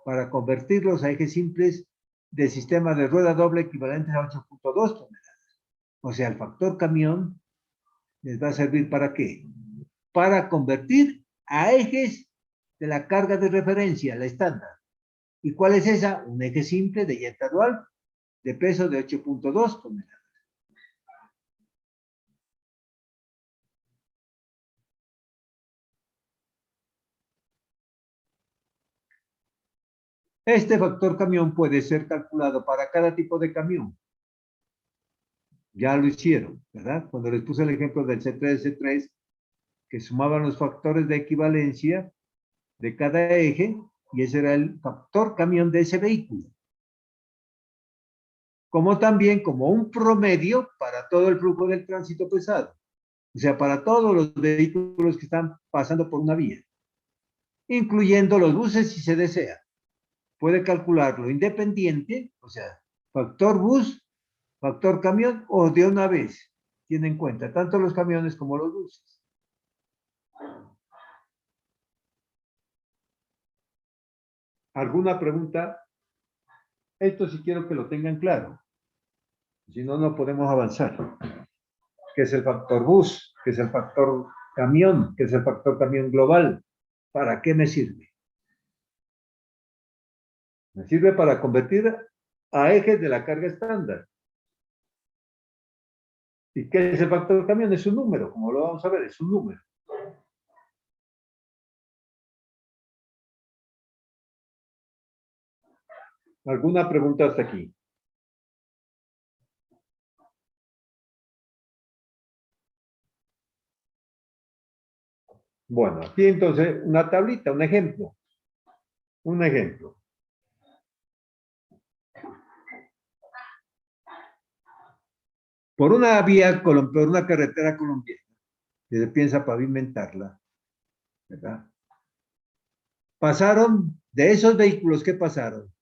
Para convertirlos a ejes simples de sistema de rueda doble equivalentes a 8.2 toneladas. O sea, el factor camión les va a servir ¿para qué? Para convertir a ejes de la carga de referencia, la estándar. ¿Y cuál es esa? Un eje simple de llanta dual de peso de 8.2 toneladas. Este factor camión puede ser calculado para cada tipo de camión. Ya lo hicieron, ¿verdad? Cuando les puse el ejemplo del C3, que sumaban los factores de equivalencia de cada eje, y ese era el factor camión de ese vehículo. Como también como un promedio para todo el flujo del tránsito pesado. O sea, para todos los vehículos que están pasando por una vía, incluyendo los buses si se desea. Puede calcularlo independiente, o sea, factor bus, factor camión, o de una vez. Tiene en cuenta tanto los camiones como los buses. ¿Alguna pregunta? Esto sí quiero que lo tengan claro. Si no, no podemos avanzar. ¿Qué es el factor bus? ¿Qué es el factor camión? ¿Qué es el factor camión global? ¿Para qué me sirve? Me sirve para convertir a ejes de la carga estándar. ¿Y qué es el factor camión? Es un número, como lo vamos a ver, es un número. ¿Alguna pregunta hasta aquí? Bueno, aquí entonces una tablita, un ejemplo. Un ejemplo. Por una vía, por una carretera colombiana, que se piensa pavimentarla, ¿verdad? Pasaron, de esos vehículos que pasaron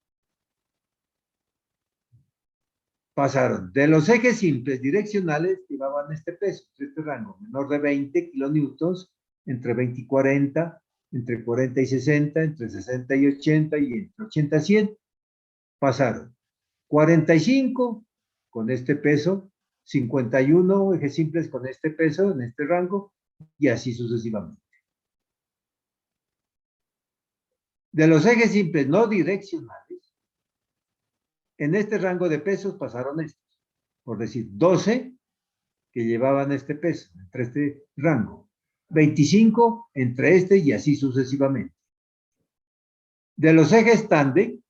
de los ejes simples direccionales que llevaban este peso, este rango, menor de 20 kilonewtons, entre 20 y 40, entre 40 y 60, entre 60 y 80 y entre 80 y 100, pasaron 45 con este peso, 51 ejes simples con este peso, en este rango, y así sucesivamente. De los ejes simples no direccionales, en este rango de pesos pasaron estos, por decir, 12 que llevaban este peso, entre este rango, 25 entre este y así sucesivamente. De los ejes tándem,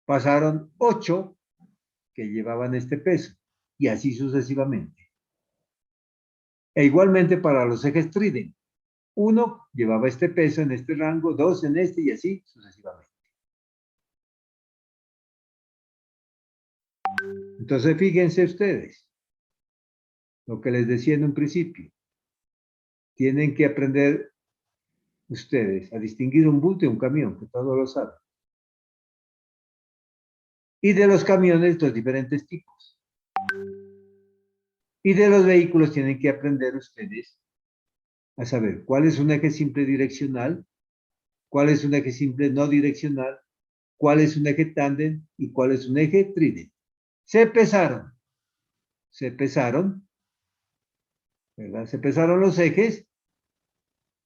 pasaron 8 que llevaban este peso, y así sucesivamente. E igualmente para los ejes trident. 1 llevaba este peso en este rango, 2 en este y así sucesivamente. Entonces, fíjense ustedes lo que les decía en un principio. Tienen que aprender ustedes a distinguir un bus de un camión, que todos lo saben. Y de los camiones, los diferentes tipos. Y de los vehículos tienen que aprender ustedes a saber cuál es un eje simple direccional, cuál es un eje simple no direccional, cuál es un eje tándem y cuál es un eje trident. Se pesaron, ¿verdad? Se pesaron los ejes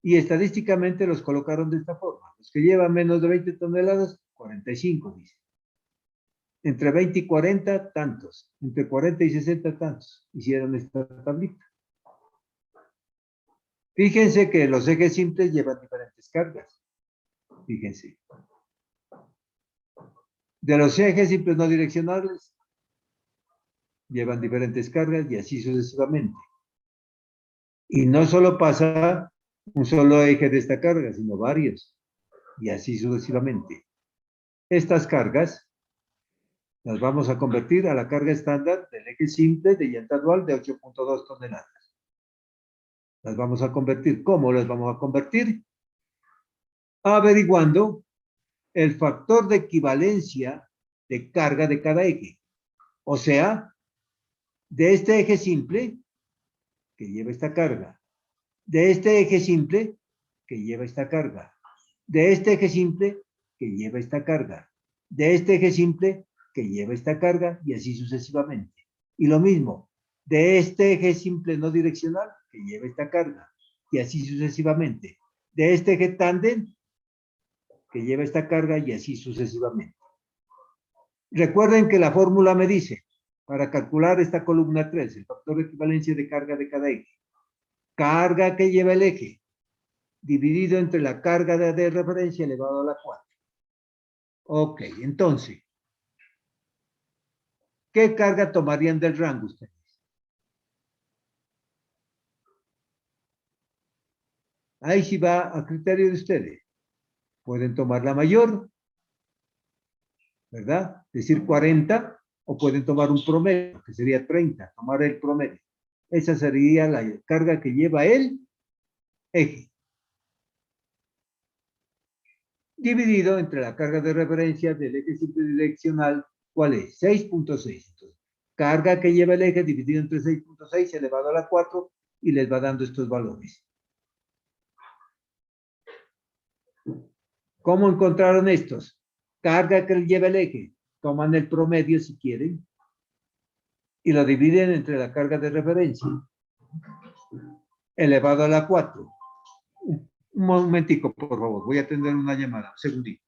y estadísticamente los colocaron de esta forma. Los que llevan menos de 20 toneladas, 45, dice. Entre 20 y 40, tantos. Entre 40 y 60, tantos. Hicieron esta tablita. Fíjense que los ejes simples llevan diferentes cargas. Fíjense. De los ejes simples no direccionales, llevan diferentes cargas y así sucesivamente. Y no solo pasa un solo eje de esta carga, sino varios. Y así sucesivamente. Estas cargas las vamos a convertir a la carga estándar del eje simple de llanta dual de 8.2 toneladas. Las vamos a convertir. ¿Cómo las vamos a convertir? Averiguando el factor de equivalencia de carga de cada eje. O sea, de este eje simple que lleva esta carga, de este eje simple que lleva esta carga, de este eje simple que lleva esta carga, de este eje simple que lleva esta carga y así sucesivamente. Y lo mismo, de este eje simple no direccional que lleva esta carga y así sucesivamente. De este eje tándem que lleva esta carga y así sucesivamente. Recuerden que la fórmula me dice, para calcular esta columna 3, el factor de equivalencia de carga de cada eje, carga que lleva el eje, dividido entre la carga de referencia elevado a la 4. Ok, entonces, ¿qué carga tomarían del rango ustedes? Ahí sí va a criterio de ustedes. Pueden tomar la mayor, ¿verdad? Es decir, 40, o pueden tomar un promedio, que sería 30, tomar el promedio. Esa sería la carga que lleva el eje. Dividido entre la carga de referencia del eje simple direccional, ¿cuál es? 6.6. Entonces, carga que lleva el eje dividido entre 6.6 elevado a la 4 y les va dando estos valores. ¿Cómo encontraron estos? Carga que lleva el eje. Toman el promedio si quieren y lo dividen entre la carga de referencia elevado a la 4. Un momentico, por favor. Voy a atender una llamada. Un segundito.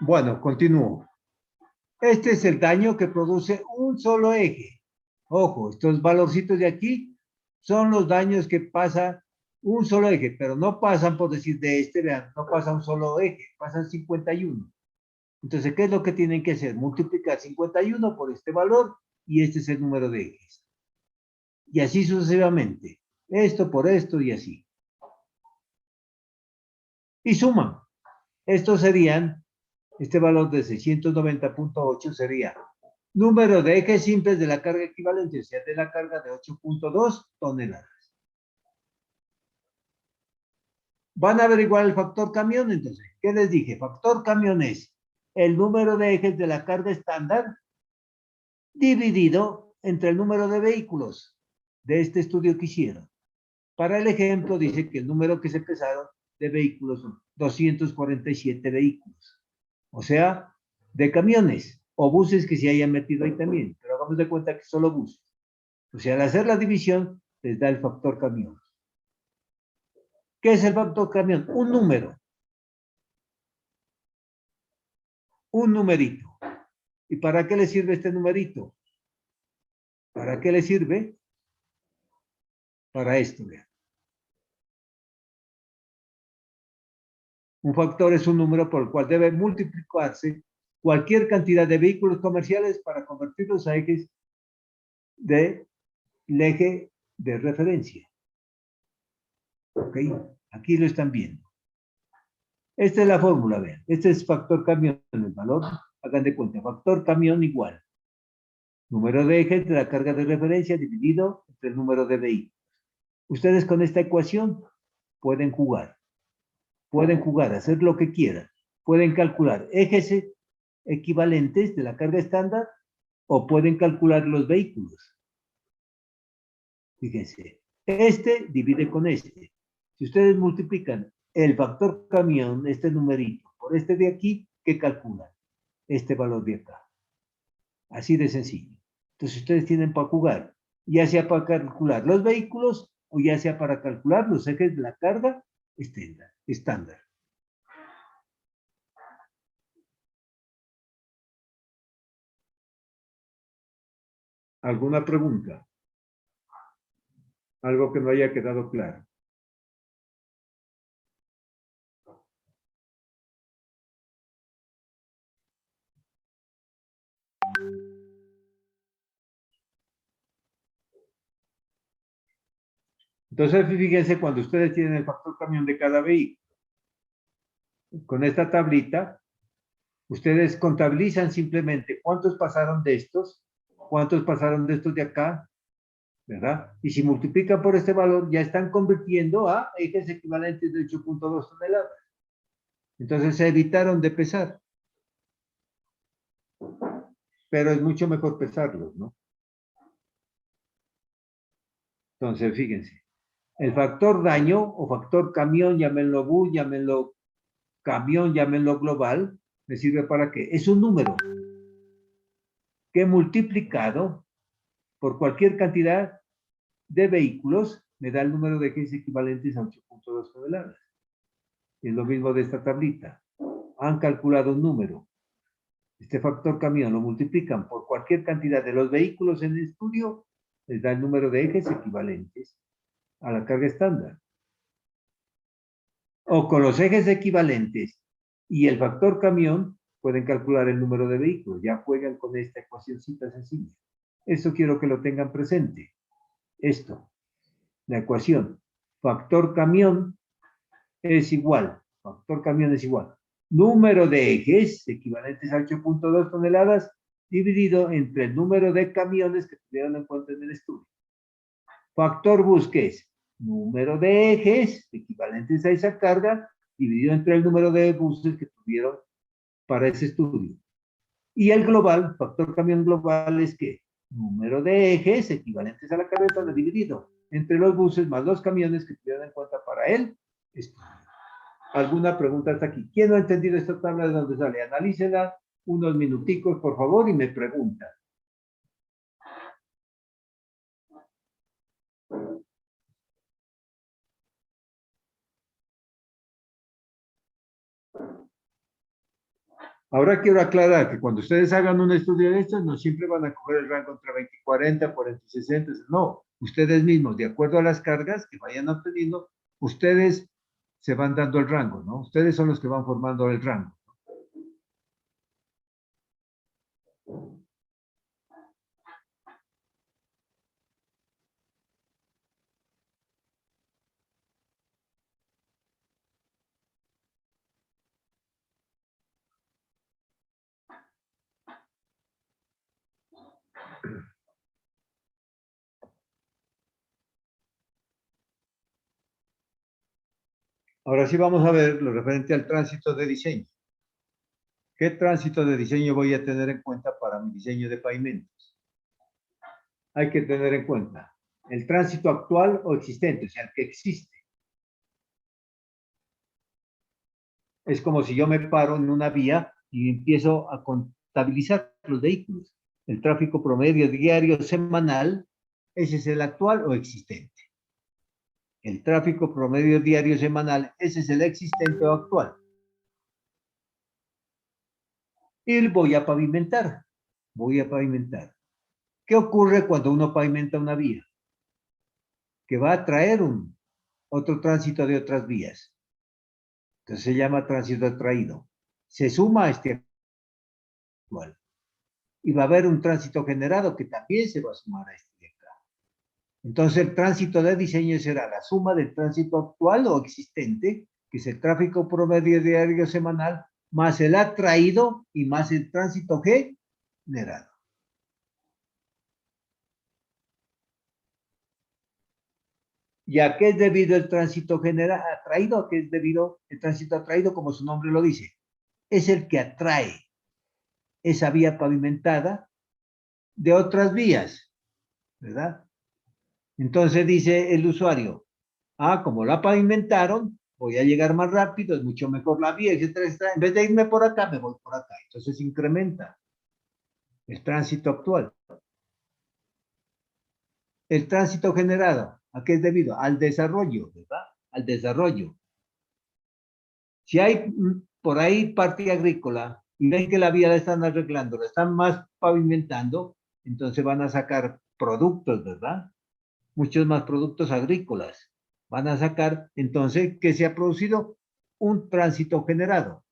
Bueno, continúo. Este es el daño que produce un solo eje. Ojo, estos valorcitos de aquí son los daños que pasa un solo eje, pero no pasan, por decir, de este, vean, no pasa un solo eje, pasan 51. Entonces, ¿qué es lo que tienen que hacer? Multiplicar 51 por este valor y este es el número de ejes. Y así sucesivamente. Esto por esto y así. Y suman. Estos serían, este valor de 690.8 sería número de ejes simples de la carga equivalente, o sea, de la carga de 8.2 toneladas. Van a averiguar el factor camión, entonces. ¿Qué les dije? Factor camión es el número de ejes de la carga estándar dividido entre el número de vehículos de este estudio que hicieron. Para el ejemplo, dice que el número que se pesaron de vehículos son 247 vehículos. O sea, de camiones. o buses que se hayan metido ahí también, pero hagamos de cuenta que solo buses. O sea, al hacer la división, les da el factor camión. ¿Qué es el factor camión? Un número. Un numerito. ¿Y para qué le sirve este numerito? ¿Para qué le sirve? Para esto, vean. Un factor es un número por el cual debe multiplicarse cualquier cantidad de vehículos comerciales para convertirlos a ejes del eje de referencia. ¿Ok? Aquí lo están viendo. Esta es la fórmula, vean. Este es factor camión, el valor, hagan de cuenta, factor camión igual. Número de ejes de la carga de referencia dividido entre el número de vehículos. Ustedes con esta ecuación pueden jugar. Pueden jugar, hacer lo que quieran. Pueden calcular ejes equivalentes de la carga estándar o pueden calcular los vehículos. Fíjense, este divide con este. Si ustedes multiplican el factor camión, este numerito, por este de aquí, ¿qué calculan? Este valor de acá. Así de sencillo. Entonces ustedes tienen para jugar, ya sea para calcular los vehículos o ya sea para calcular los ejes de la carga estándar. ¿Alguna pregunta? Algo que no haya quedado claro. Entonces, fíjense, cuando ustedes tienen el factor camión de cada vehículo, con esta tablita, ustedes contabilizan simplemente cuántos pasaron de estos, cuántos pasaron de estos de acá, ¿verdad? Y si multiplican por este valor, ya están convirtiendo a ejes equivalentes de 8.2 toneladas. Entonces se evitaron de pesar. Pero es mucho mejor pesarlos, ¿no? Entonces, fíjense. El factor daño o factor camión, llámenlo bus, llámenlo camión, llámenlo global, me sirve para qué? Es un número que multiplicado por cualquier cantidad de vehículos me da el número de ejes equivalentes a 8.2 toneladas. Es lo mismo de esta tablita. Han calculado un número. Este factor camión lo multiplican por cualquier cantidad de los vehículos en el estudio, les da el número de ejes equivalentes a la carga estándar. O con los ejes equivalentes y el factor camión, pueden calcular el número de vehículos. Ya juegan con esta ecuacióncita sencilla. Esto quiero que lo tengan presente. Esto, la ecuación. Factor camión es igual. Factor camión es igual. Número de ejes equivalentes a 8.2 toneladas dividido entre el número de camiones que tuvieron en cuenta en el estudio. Factor bus, ¿qué es? Número de ejes equivalentes a esa carga dividido entre el número de buses que tuvieron para ese estudio. Y el global, factor camión global, es que número de ejes equivalentes a la carga estándar dividido entre los buses más los camiones que tuvieron en cuenta para él. ¿Alguna pregunta hasta aquí? ¿Quién no ha entendido esta tabla de dónde sale? Analícela unos minuticos, por favor, y me pregunta. Ahora quiero aclarar que cuando ustedes hagan un estudio de estos, no siempre van a coger el rango entre 20 y 40, 40 y 60. No, ustedes mismos, de acuerdo a las cargas que vayan obteniendo, ustedes se van dando el rango, ¿no? Ustedes son los que van formando el rango. Ahora sí vamos a ver lo referente al tránsito de diseño. ¿Qué tránsito de diseño voy a tener en cuenta para mi diseño de pavimentos? Hay que tener en cuenta el tránsito actual o existente, o sea, el que existe. Es como si yo me paro en una vía y empiezo a contabilizar los vehículos. El tráfico promedio diario semanal, ese es el actual o existente. El tráfico promedio diario semanal, ese es el existente o actual. Y voy a pavimentar. Voy a pavimentar. ¿Qué ocurre cuando uno pavimenta una vía? Que va a traer otro tránsito de otras vías. Entonces se llama tránsito atraído. Se suma a este actual. Y va a haber un tránsito generado que también se va a sumar a este de acá. Entonces el tránsito de diseño será la suma del tránsito actual o existente, que es el tráfico promedio diario semanal, más el atraído y más el tránsito generado. ¿Y a qué es debido el tránsito atraído? ¿A qué es debido el tránsito atraído? Como su nombre lo dice. Es el que atrae esa vía pavimentada de otras vías, ¿verdad? Entonces dice el usuario, como la pavimentaron, voy a llegar más rápido, es mucho mejor la vía, etcétera, etcétera. En vez de irme por acá, me voy por acá. Entonces incrementa el tránsito actual. El tránsito generado, ¿a qué es debido? Al desarrollo, ¿verdad? Al desarrollo. Si hay por ahí parte agrícola y ven que la vía la están arreglando, la están más pavimentando, entonces van a sacar productos, ¿verdad? Muchos más productos agrícolas. Van a sacar, entonces, que se ha producido un tránsito generado.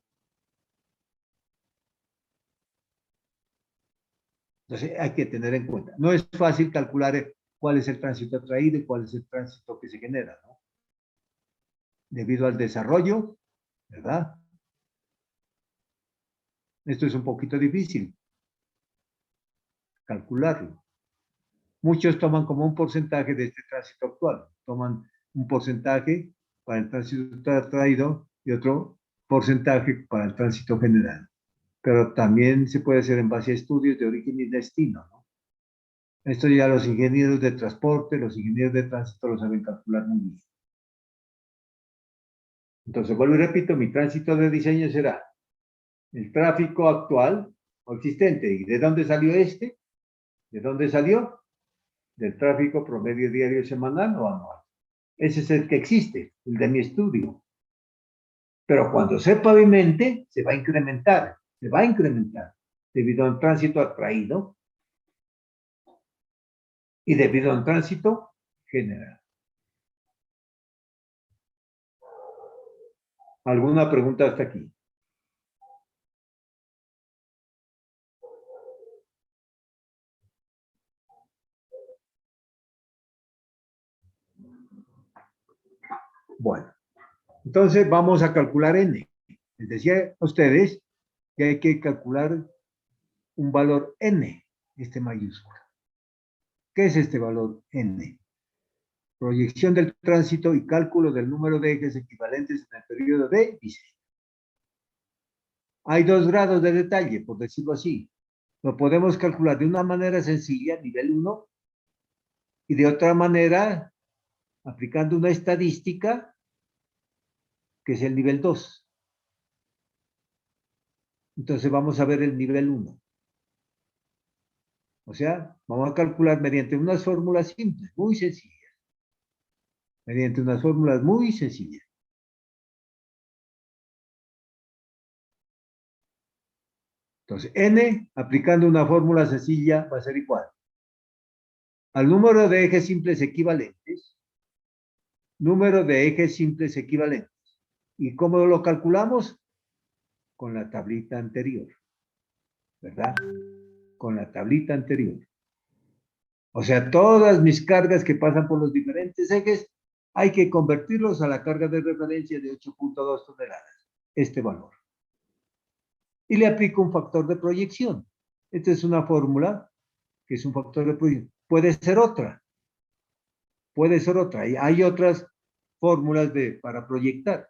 Entonces, hay que tener en cuenta. No es fácil calcular cuál es el tránsito atraído y cuál es el tránsito que se genera, ¿no? Debido al desarrollo, ¿verdad? Esto es un poquito difícil calcularlo. Muchos toman como un porcentaje de este tránsito actual. Toman un porcentaje para el tránsito atraído y otro porcentaje para el tránsito general. Pero también se puede hacer en base a estudios de origen y destino, ¿no? Esto ya los ingenieros de transporte, los ingenieros de tránsito lo saben calcular muy bien. Entonces, vuelvo y repito, mi tránsito de diseño será el tráfico actual o existente. ¿Y de dónde salió este? ¿De dónde salió? Del tráfico promedio diario semanal o anual. Ese es el que existe, el de mi estudio. Pero cuando se pavimente, se va a incrementar, debido a un tránsito atraído y debido a un tránsito general. ¿Alguna pregunta hasta aquí? Bueno, entonces vamos a calcular n. Les decía a ustedes que hay que calcular un valor n, este mayúsculo. ¿Qué es este valor n? Proyección del tránsito y cálculo del número de ejes equivalentes en el periodo de diseño. Hay dos grados de detalle, por decirlo así. Lo podemos calcular de una manera sencilla, nivel 1, y de otra manera, aplicando una estadística, que es el nivel 2. Entonces vamos a ver el nivel 1. O sea, vamos a calcular mediante unas fórmulas simples, muy sencillas. Mediante unas fórmulas muy sencillas. Entonces, n, aplicando una fórmula sencilla, va a ser igual al número de ejes simples equivalentes. Número de ejes simples equivalentes. ¿Y cómo lo calculamos? Con la tablita anterior. ¿Verdad? Con la tablita anterior. O sea, todas mis cargas que pasan por los diferentes ejes, hay que convertirlos a la carga de referencia de 8.2 toneladas. Este valor. Y le aplico un factor de proyección. Esta es una fórmula que es un factor de proyección. Puede ser otra. Puede ser otra. Hay otras fórmulas para proyectar.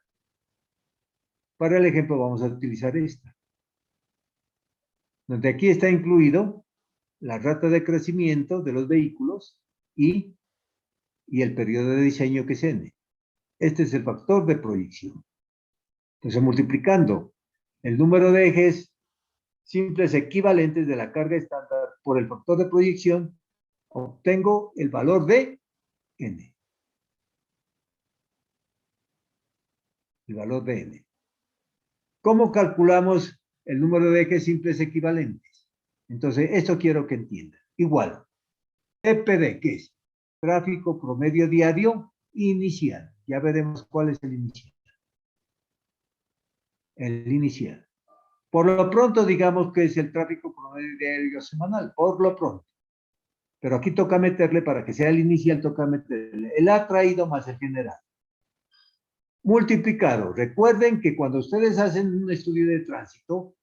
Para el ejemplo vamos a utilizar esta. Donde aquí está incluido la rata de crecimiento de los vehículos y el periodo de diseño que es n. Este es el factor de proyección. Entonces, multiplicando el número de ejes simples equivalentes de la carga estándar por el factor de proyección, obtengo el valor de n. El valor de n. ¿Cómo calculamos el número de ejes simples equivalentes? Entonces, esto quiero que entiendan. Igual, TPD, ¿qué es? Tráfico promedio diario inicial. Ya veremos cuál es el inicial. El inicial. Por lo pronto, digamos que es el tráfico promedio diario semanal. Por lo pronto. Pero aquí toca meterle, para que sea el inicial, toca meterle el atraído más el general. Multiplicado. Recuerden que cuando ustedes hacen un estudio de tránsito,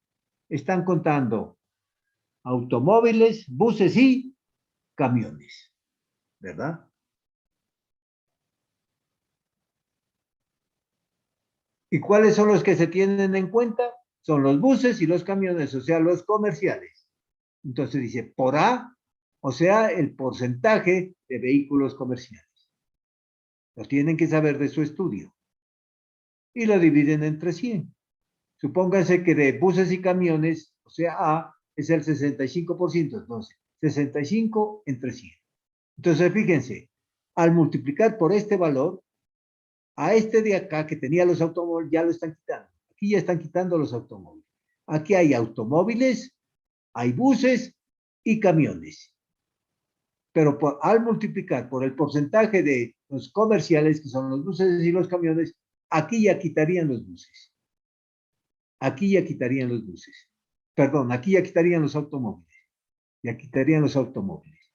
están contando automóviles, buses y camiones, ¿verdad? ¿Y cuáles son los que se tienen en cuenta? Son los buses y los camiones, o sea, los comerciales. Entonces dice por A, o sea, el porcentaje de vehículos comerciales. Lo tienen que saber de su estudio. Y lo dividen entre 100. Supónganse que de buses y camiones, o sea, A es el 65%, entonces 65 entre 100. Entonces, fíjense, al multiplicar por este valor, a este de acá que tenía los automóviles, ya lo están quitando. Aquí ya están quitando los automóviles. Aquí hay automóviles, hay buses y camiones. Pero al multiplicar por el porcentaje de los comerciales, que son los buses y los camiones, aquí ya quitarían los buses. Aquí ya quitarían los buses. Perdón, aquí ya quitarían los automóviles. Ya quitarían los automóviles.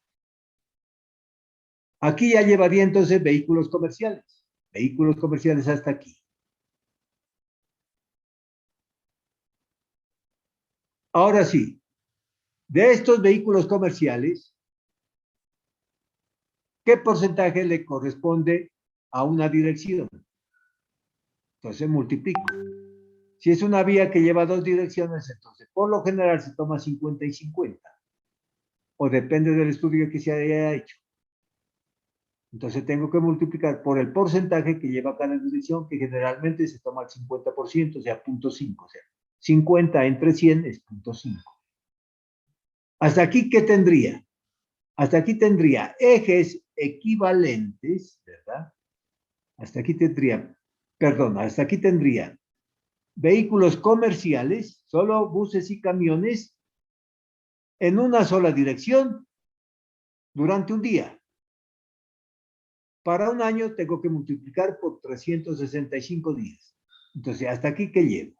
Aquí ya llevaría entonces vehículos comerciales. Vehículos comerciales hasta aquí. Ahora sí, de estos vehículos comerciales, ¿qué porcentaje le corresponde a una dirección? Entonces multiplico. Si es una vía que lleva dos direcciones, entonces por lo general se toma 50 y 50. O depende del estudio que se haya hecho. Entonces tengo que multiplicar por el porcentaje que lleva cada dirección, que generalmente se toma el 50%, o sea, 0.5. O sea, 50 entre 100 es 0.5. ¿Hasta aquí qué tendría? Hasta aquí tendría ejes equivalentes, ¿verdad? Hasta aquí tendría, perdón, hasta aquí tendría vehículos comerciales, solo buses y camiones, en una sola dirección durante un día. Para un año tengo que multiplicar por 365 días. Entonces, ¿hasta aquí qué llevo?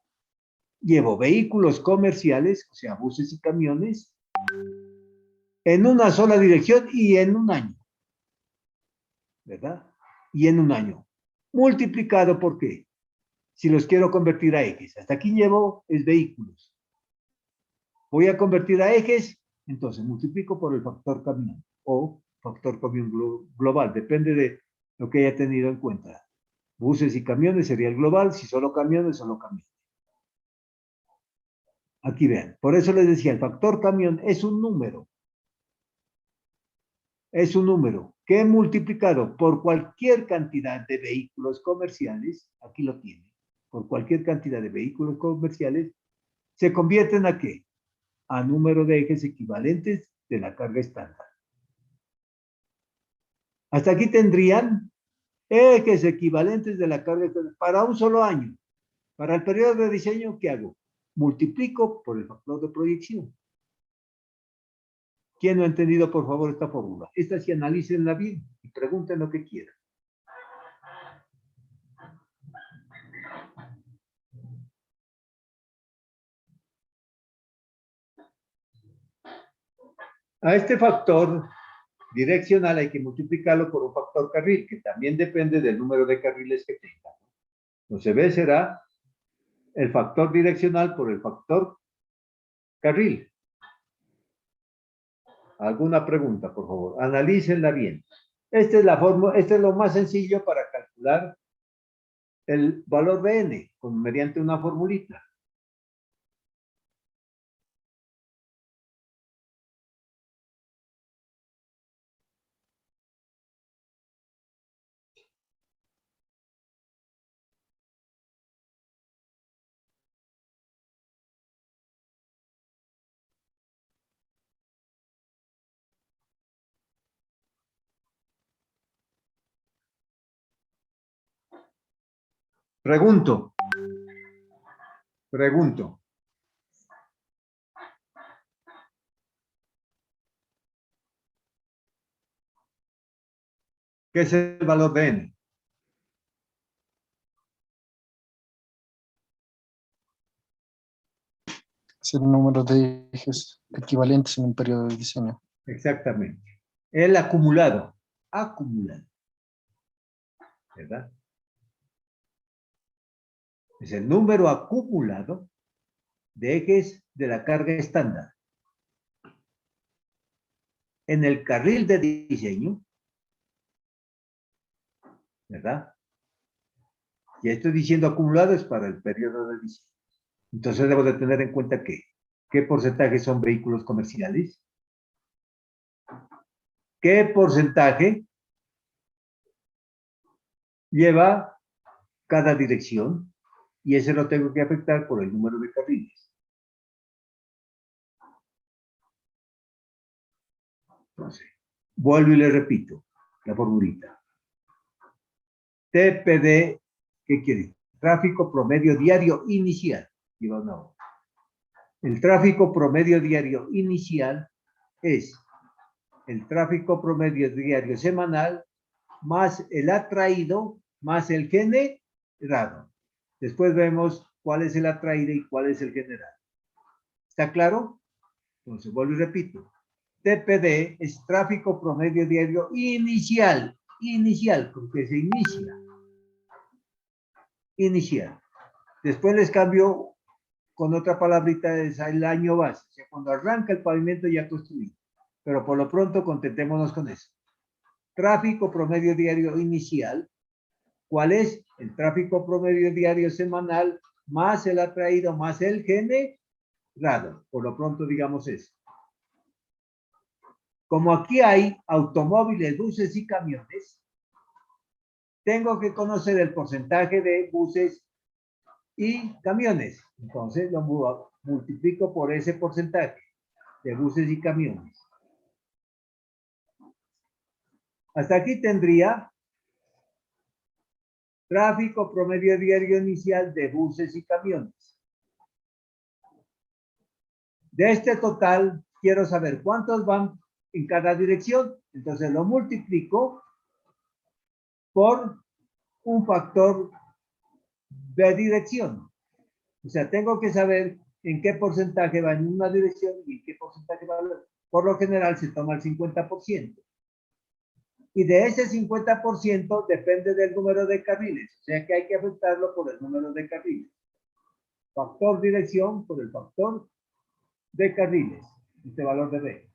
Llevo vehículos comerciales, o sea, buses y camiones, en una sola dirección y en un año. ¿Verdad? Y en un año. Multiplicado por qué? Si los quiero convertir a ejes. Hasta aquí llevo es vehículos. Voy a convertir a ejes, entonces multiplico por el factor camión o factor camión global. Depende de lo que haya tenido en cuenta. Buses y camiones sería el global. Si solo camiones, solo camiones. Aquí vean. Por eso les decía, el factor camión es un número. Es un número que multiplicado por cualquier cantidad de vehículos comerciales, aquí lo tiene, por cualquier cantidad de vehículos comerciales, se convierte en ¿a qué? A número de ejes equivalentes de la carga estándar. Hasta aquí tendrían ejes equivalentes de la carga estándar para un solo año. Para el periodo de diseño, ¿qué hago? Multiplico por el factor de proyección. ¿Quién no ha entendido, por favor, esta fórmula? Esta sí analícenla bien y pregunten lo que quieran. A este factor direccional hay que multiplicarlo por un factor carril, que también depende del número de carriles que tenga. Entonces, B será el factor direccional por el factor carril. ¿Alguna pregunta, por favor? Analícenla bien. Esta es la fórmula, este es lo más sencillo para calcular el valor de n, mediante una formulita. Pregunto. Pregunto. ¿Qué es el valor de n? Es el número de ejes equivalentes en un periodo de diseño. Exactamente. El acumulado. Acumulado. ¿Verdad? Es el número acumulado de ejes de la carga estándar. En el carril de diseño, ¿verdad? Y estoy diciendo acumulado es para el periodo de diseño. Entonces debo de tener en cuenta que, ¿qué porcentaje son vehículos comerciales? ¿Qué porcentaje lleva cada dirección? Y ese lo tengo que afectar por el número de carriles. Entonces, vuelvo y le repito la formulita. TPD, ¿qué quiere? Tráfico promedio diario inicial. Lleva una hora. El tráfico promedio diario inicial es el tráfico promedio diario semanal más el atraído más el generado. Después vemos cuál es el atraído y cuál es el generado. ¿Está claro? Entonces, vuelvo y repito. TPD es tráfico promedio diario inicial. Inicial, porque se inicia. Inicial. Después les cambio con otra palabrita, es el año base. O sea, cuando arranca el pavimento ya construido. Pero por lo pronto contentémonos con eso. Tráfico promedio diario inicial. ¿Cuál es? El tráfico promedio diario semanal más el atraído más el generado. Por lo pronto digamos eso. Como aquí hay automóviles, buses y camiones, tengo que conocer el porcentaje de buses y camiones. Entonces lo multiplico por ese porcentaje de buses y camiones. Hasta aquí tendría tráfico promedio diario inicial de buses y camiones. De este total, quiero saber cuántos van en cada dirección. Entonces lo multiplico por un factor de dirección. O sea, tengo que saber en qué porcentaje va en una dirección y en qué porcentaje va en la otra. Por lo general se toma el 50%. Y de ese 50% depende del número de carriles. O sea que hay que afectarlo por el número de carriles. Factor dirección por el factor de carriles. Este valor de B.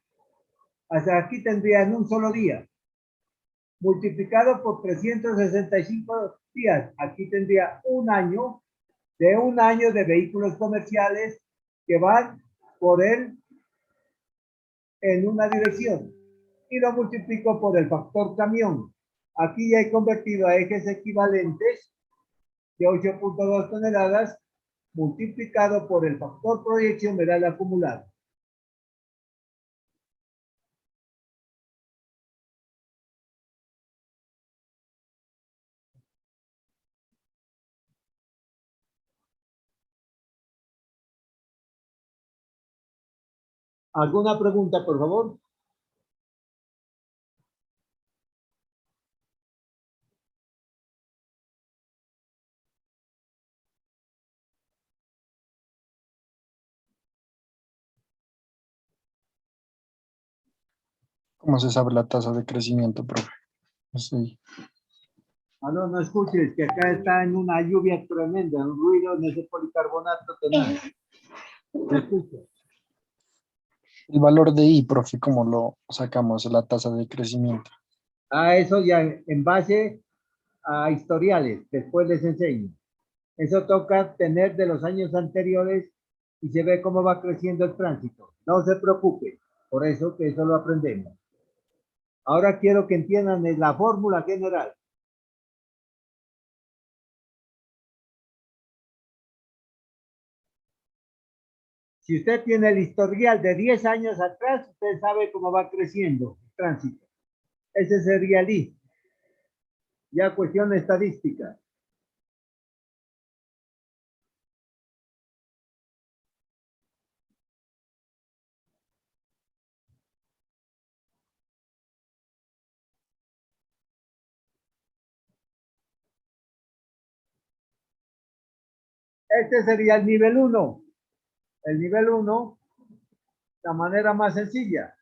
Hasta aquí tendría en un solo día. Multiplicado por 365 días. Aquí tendría un año de vehículos comerciales que van por él en una dirección. Y lo multiplico por el factor camión. Aquí ya he convertido a ejes equivalentes de 8.2 toneladas multiplicado por el factor proyección me da el acumulado. ¿Alguna pregunta, por favor? ¿Cómo se sabe la tasa de crecimiento, profe? Sí. Ah, no, no escuches, que acá está en una lluvia tremenda, un ruido en ese policarbonato tenaz. ¿Me escucha? El valor de I, profe, ¿cómo lo sacamos, la tasa de crecimiento? Ah, eso ya en base a historiales, después les enseño. Eso toca tener de los años anteriores y se ve cómo va creciendo el tránsito. No se preocupe, por eso que eso lo aprendemos. Ahora quiero que entiendan la fórmula general. Si usted tiene el historial de 10 años atrás, usted sabe cómo va creciendo el tránsito. Ese sería el I. Ya cuestión estadística. Este sería el nivel 1. El nivel 1, la manera más sencilla.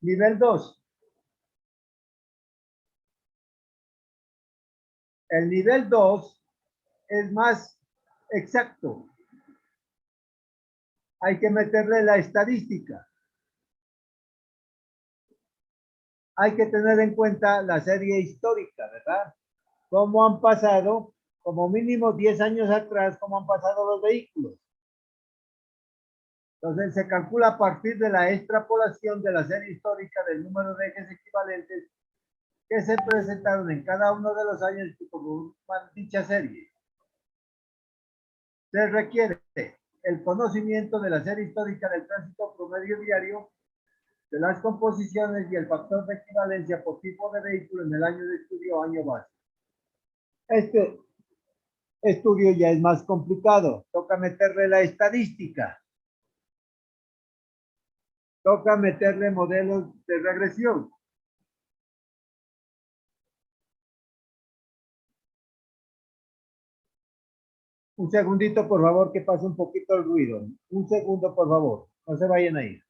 Nivel 2. El nivel 2 es más exacto. Hay que meterle la estadística. Hay que tener en cuenta la serie histórica, ¿verdad? Cómo han pasado, como mínimo 10 años atrás, cómo han pasado los vehículos. Entonces se calcula a partir de la extrapolación de la serie histórica del número de ejes equivalentes que se presentaron en cada uno de los años que conforman dicha serie. Se requiere el conocimiento de la serie histórica del tránsito promedio diario, de las composiciones y el factor de equivalencia por tipo de vehículo en el año de estudio o año base. Este estudio ya es más complicado. Toca meterle la estadística. Toca meterle modelos de regresión. Un segundito, por favor, que pase un poquito el ruido. Un segundo, por favor. No se vayan a ir.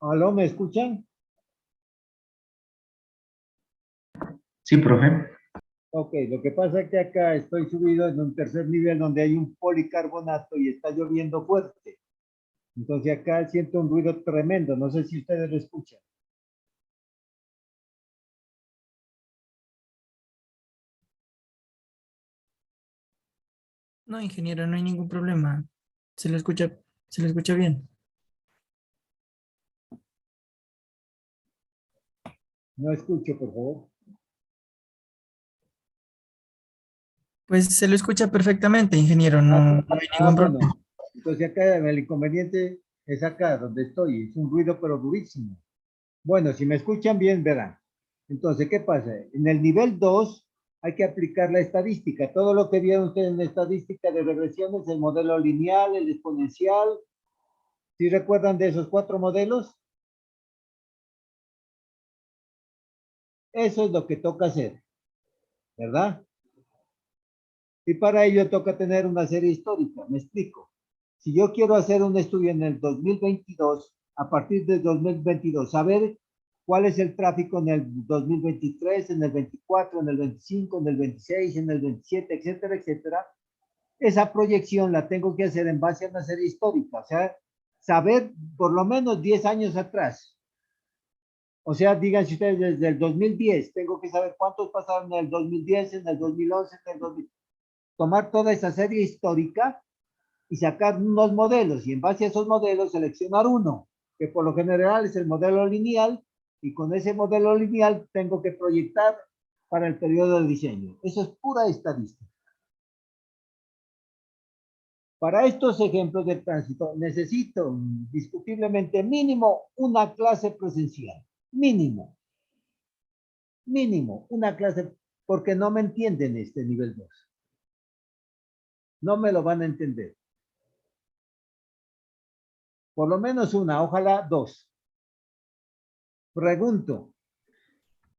¿Aló, me escuchan? Sí, profe. Ok, lo que pasa es que acá estoy subido en un tercer nivel donde hay un policarbonato y está lloviendo fuerte. Entonces acá siento un ruido tremendo. No sé si ustedes lo escuchan. No, ingeniero, no hay ningún problema. Se lo escucha bien. No escucho, por favor. Pues se lo escucha perfectamente, ingeniero, no, no hay ningún Bueno. problema. Entonces acá el inconveniente es acá donde estoy. Es un ruido pero durísimo. Bueno, si me escuchan bien, verán. Entonces, ¿qué pasa? En el nivel 2 hay que aplicar la estadística. Todo lo que vieron ustedes en la estadística de regresiones, el modelo lineal, el exponencial. ¿Sí recuerdan de esos 4 modelos? Eso es lo que toca hacer, ¿verdad? Y para ello toca tener una serie histórica. Me explico. Si yo quiero hacer un estudio en el 2022, a partir del 2022, saber cuál es el tráfico en el 2023, en el 24, en el 25, en el 26, en el 27, etcétera, etcétera, esa proyección la tengo que hacer en base a una serie histórica, o sea, saber por lo menos 10 años atrás. O sea, díganse ustedes, desde el 2010, tengo que saber cuántos pasaron en el 2010, en el 2011, en el 2000. Tomar toda esa serie histórica y sacar unos modelos y en base a esos modelos seleccionar uno, que por lo general es el modelo lineal, y con ese modelo lineal tengo que proyectar para el periodo de diseño. Eso es pura estadística. Para estos ejemplos de tránsito necesito indiscutiblemente mínimo una clase presencial. Mínimo. Mínimo una clase, porque no me entienden este nivel 2. No me lo van a entender. Por lo menos una, ojalá dos. Pregunto,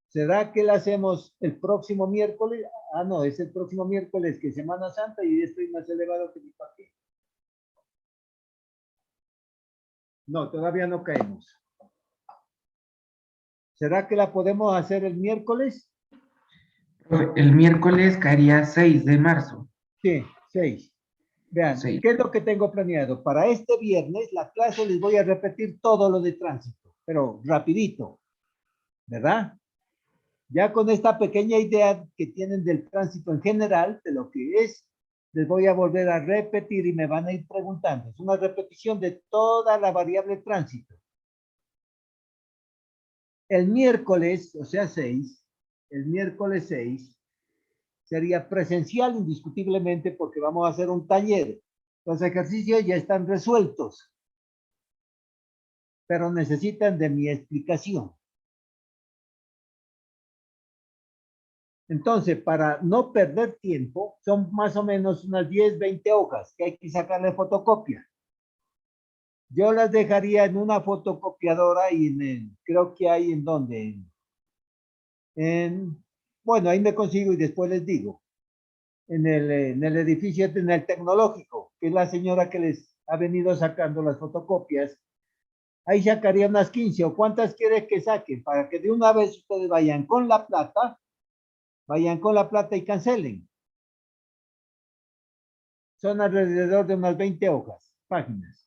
¿será que la hacemos el próximo miércoles? Ah, no, es el próximo miércoles que es Semana Santa y estoy más elevado que mi paquete. No, todavía no caemos. ¿Será que la podemos hacer el miércoles? Profe, el miércoles caería 6 de marzo. Sí, 6. Vean, 6. ¿qué es lo que tengo planeado? Para este viernes, la clase les voy a repetir todo lo de tránsito, pero rapidito, ¿verdad? Ya con esta pequeña idea que tienen del tránsito en general, de lo que es, les voy a volver a repetir y me van a ir preguntando. Es una repetición de toda la variable tránsito. El miércoles, o sea 6, el miércoles 6 sería presencial indiscutiblemente porque vamos a hacer un taller. Los ejercicios ya están resueltos, pero necesitan de mi explicación. Entonces, para no perder tiempo, son más o menos unas 10, 20 hojas que hay que sacarle fotocopia. Yo las dejaría en una fotocopiadora y creo que hay en donde, bueno, ahí me consigo y después les digo, en el edificio, en el tecnológico, que es la señora que les ha venido sacando las fotocopias. Ahí sacaría unas 15 o cuántas quieres que saquen para que de una vez ustedes vayan con la plata y cancelen. Son alrededor de unas 20 hojas, páginas.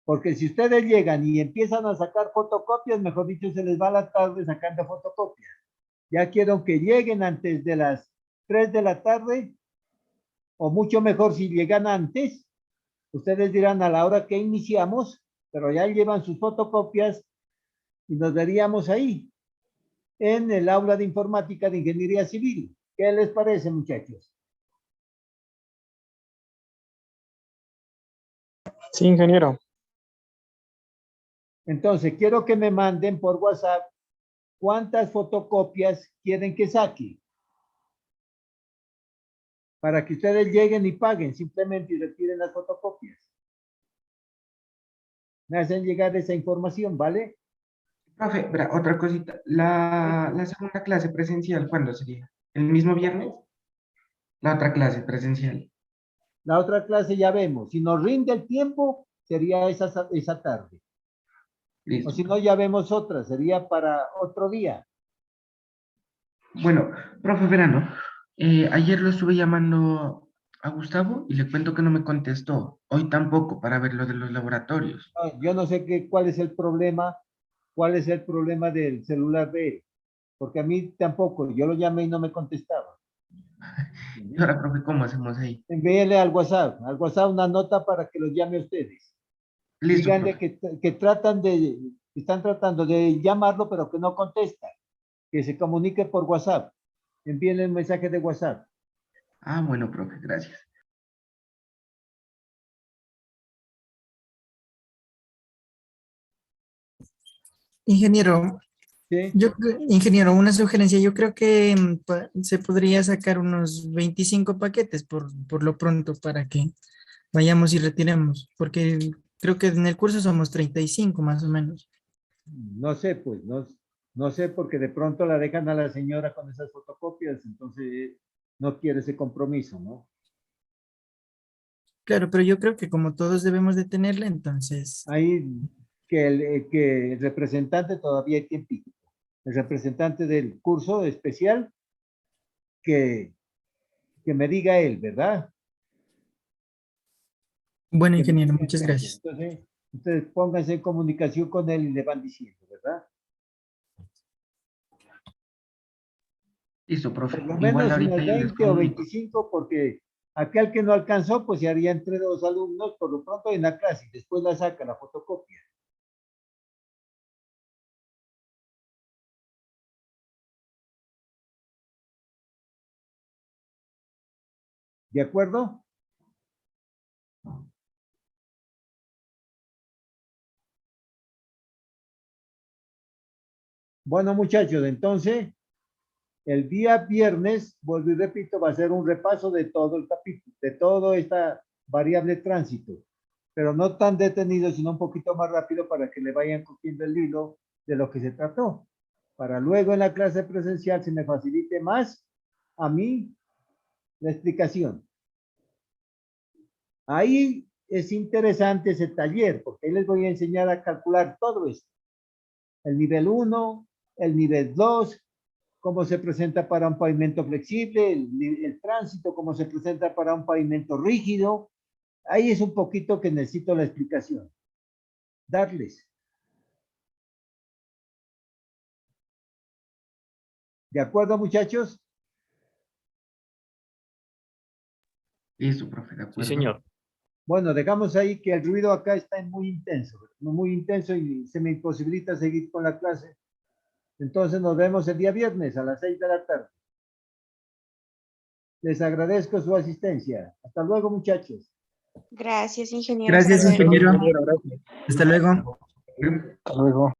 Porque si ustedes llegan y empiezan a sacar fotocopias, mejor dicho, se les va la tarde sacando fotocopias. Ya quiero que lleguen antes de las 3 de la tarde, o mucho mejor si llegan antes. Ustedes dirán a la hora que iniciamos, pero ya llevan sus fotocopias y nos veríamos ahí, en el aula de informática de ingeniería civil. ¿Qué les parece, muchachos? Sí, ingeniero. Entonces, quiero que me manden por WhatsApp cuántas fotocopias quieren que saque, para que ustedes lleguen y paguen simplemente y retiren las fotocopias. Me hacen llegar esa información, ¿vale? Profe, verá, otra cosita. La segunda clase presencial, ¿cuándo sería? ¿El mismo viernes? La otra clase presencial. La otra clase ya vemos. Si nos rinde el tiempo, sería esa tarde. Listo. O si no, ya vemos otra, sería para otro día. Bueno, profe Verano, ayer lo estuve llamando a Gustavo y le cuento que no me contestó. Hoy tampoco para ver lo de los laboratorios. No, yo no sé cuál es el problema del celular de él, porque a mí tampoco, yo lo llamé y no me contestaba. Y ahora, profe, ¿cómo hacemos ahí? Envíele al WhatsApp una nota para que los llame a ustedes. Listo, Díganle profe. que están tratando de llamarlo, pero que no contesta, que se comunique por WhatsApp. Envíenle un mensaje de WhatsApp. Ah, bueno, profe, gracias. Ingeniero, ¿Sí? ingeniero, una sugerencia. Yo creo que se podría sacar unos 25 paquetes por lo pronto para que vayamos y retiremos, porque creo que en el curso somos 35 más o menos. No sé, pues, no sé, porque de pronto la dejan a la señora con esas fotocopias, entonces no quiere ese compromiso, ¿no? Claro, pero yo creo que como todos debemos de tenerla, entonces, Ahí que el representante todavía hay tiempo. El representante del curso especial que, que me diga él, ¿verdad? bueno, Que me ingeniero, diga muchas el tiempo. gracias. Entonces, ustedes pónganse en comunicación con él y le van diciendo, ¿verdad? Listo, profe. Por lo Igual menos ahorita unas yo les 20 o comunico. 25, porque aquel que no alcanzó, pues se haría entre dos alumnos, por lo pronto en la clase, y después la saca la fotocopia. ¿De acuerdo? Bueno, muchachos, entonces, el día viernes, vuelvo y repito, va a ser un repaso de todo el capítulo, de toda esta variable tránsito, pero no tan detenido, sino un poquito más rápido para que le vayan cogiendo el hilo de lo que se trató, para luego en la clase presencial se me facilite más a mí la explicación. Ahí es interesante ese taller, porque ahí les voy a enseñar a calcular todo esto. El nivel 1, el nivel 2, cómo se presenta para un pavimento flexible, el tránsito, cómo se presenta para un pavimento rígido. Ahí es un poquito que necesito la explicación. Darles. ¿De acuerdo, muchachos? Listo, profe, de Sí, acuerdo. señor. Bueno, dejamos ahí que el ruido acá está muy intenso y se me imposibilita seguir con la clase. Entonces nos vemos el día viernes a las 6 de la tarde. Les agradezco su asistencia. Hasta luego, muchachos. Gracias, ingeniero. Hasta Gracias, luego. ingeniero. Ingeniero, gracias. Hasta luego. Hasta luego.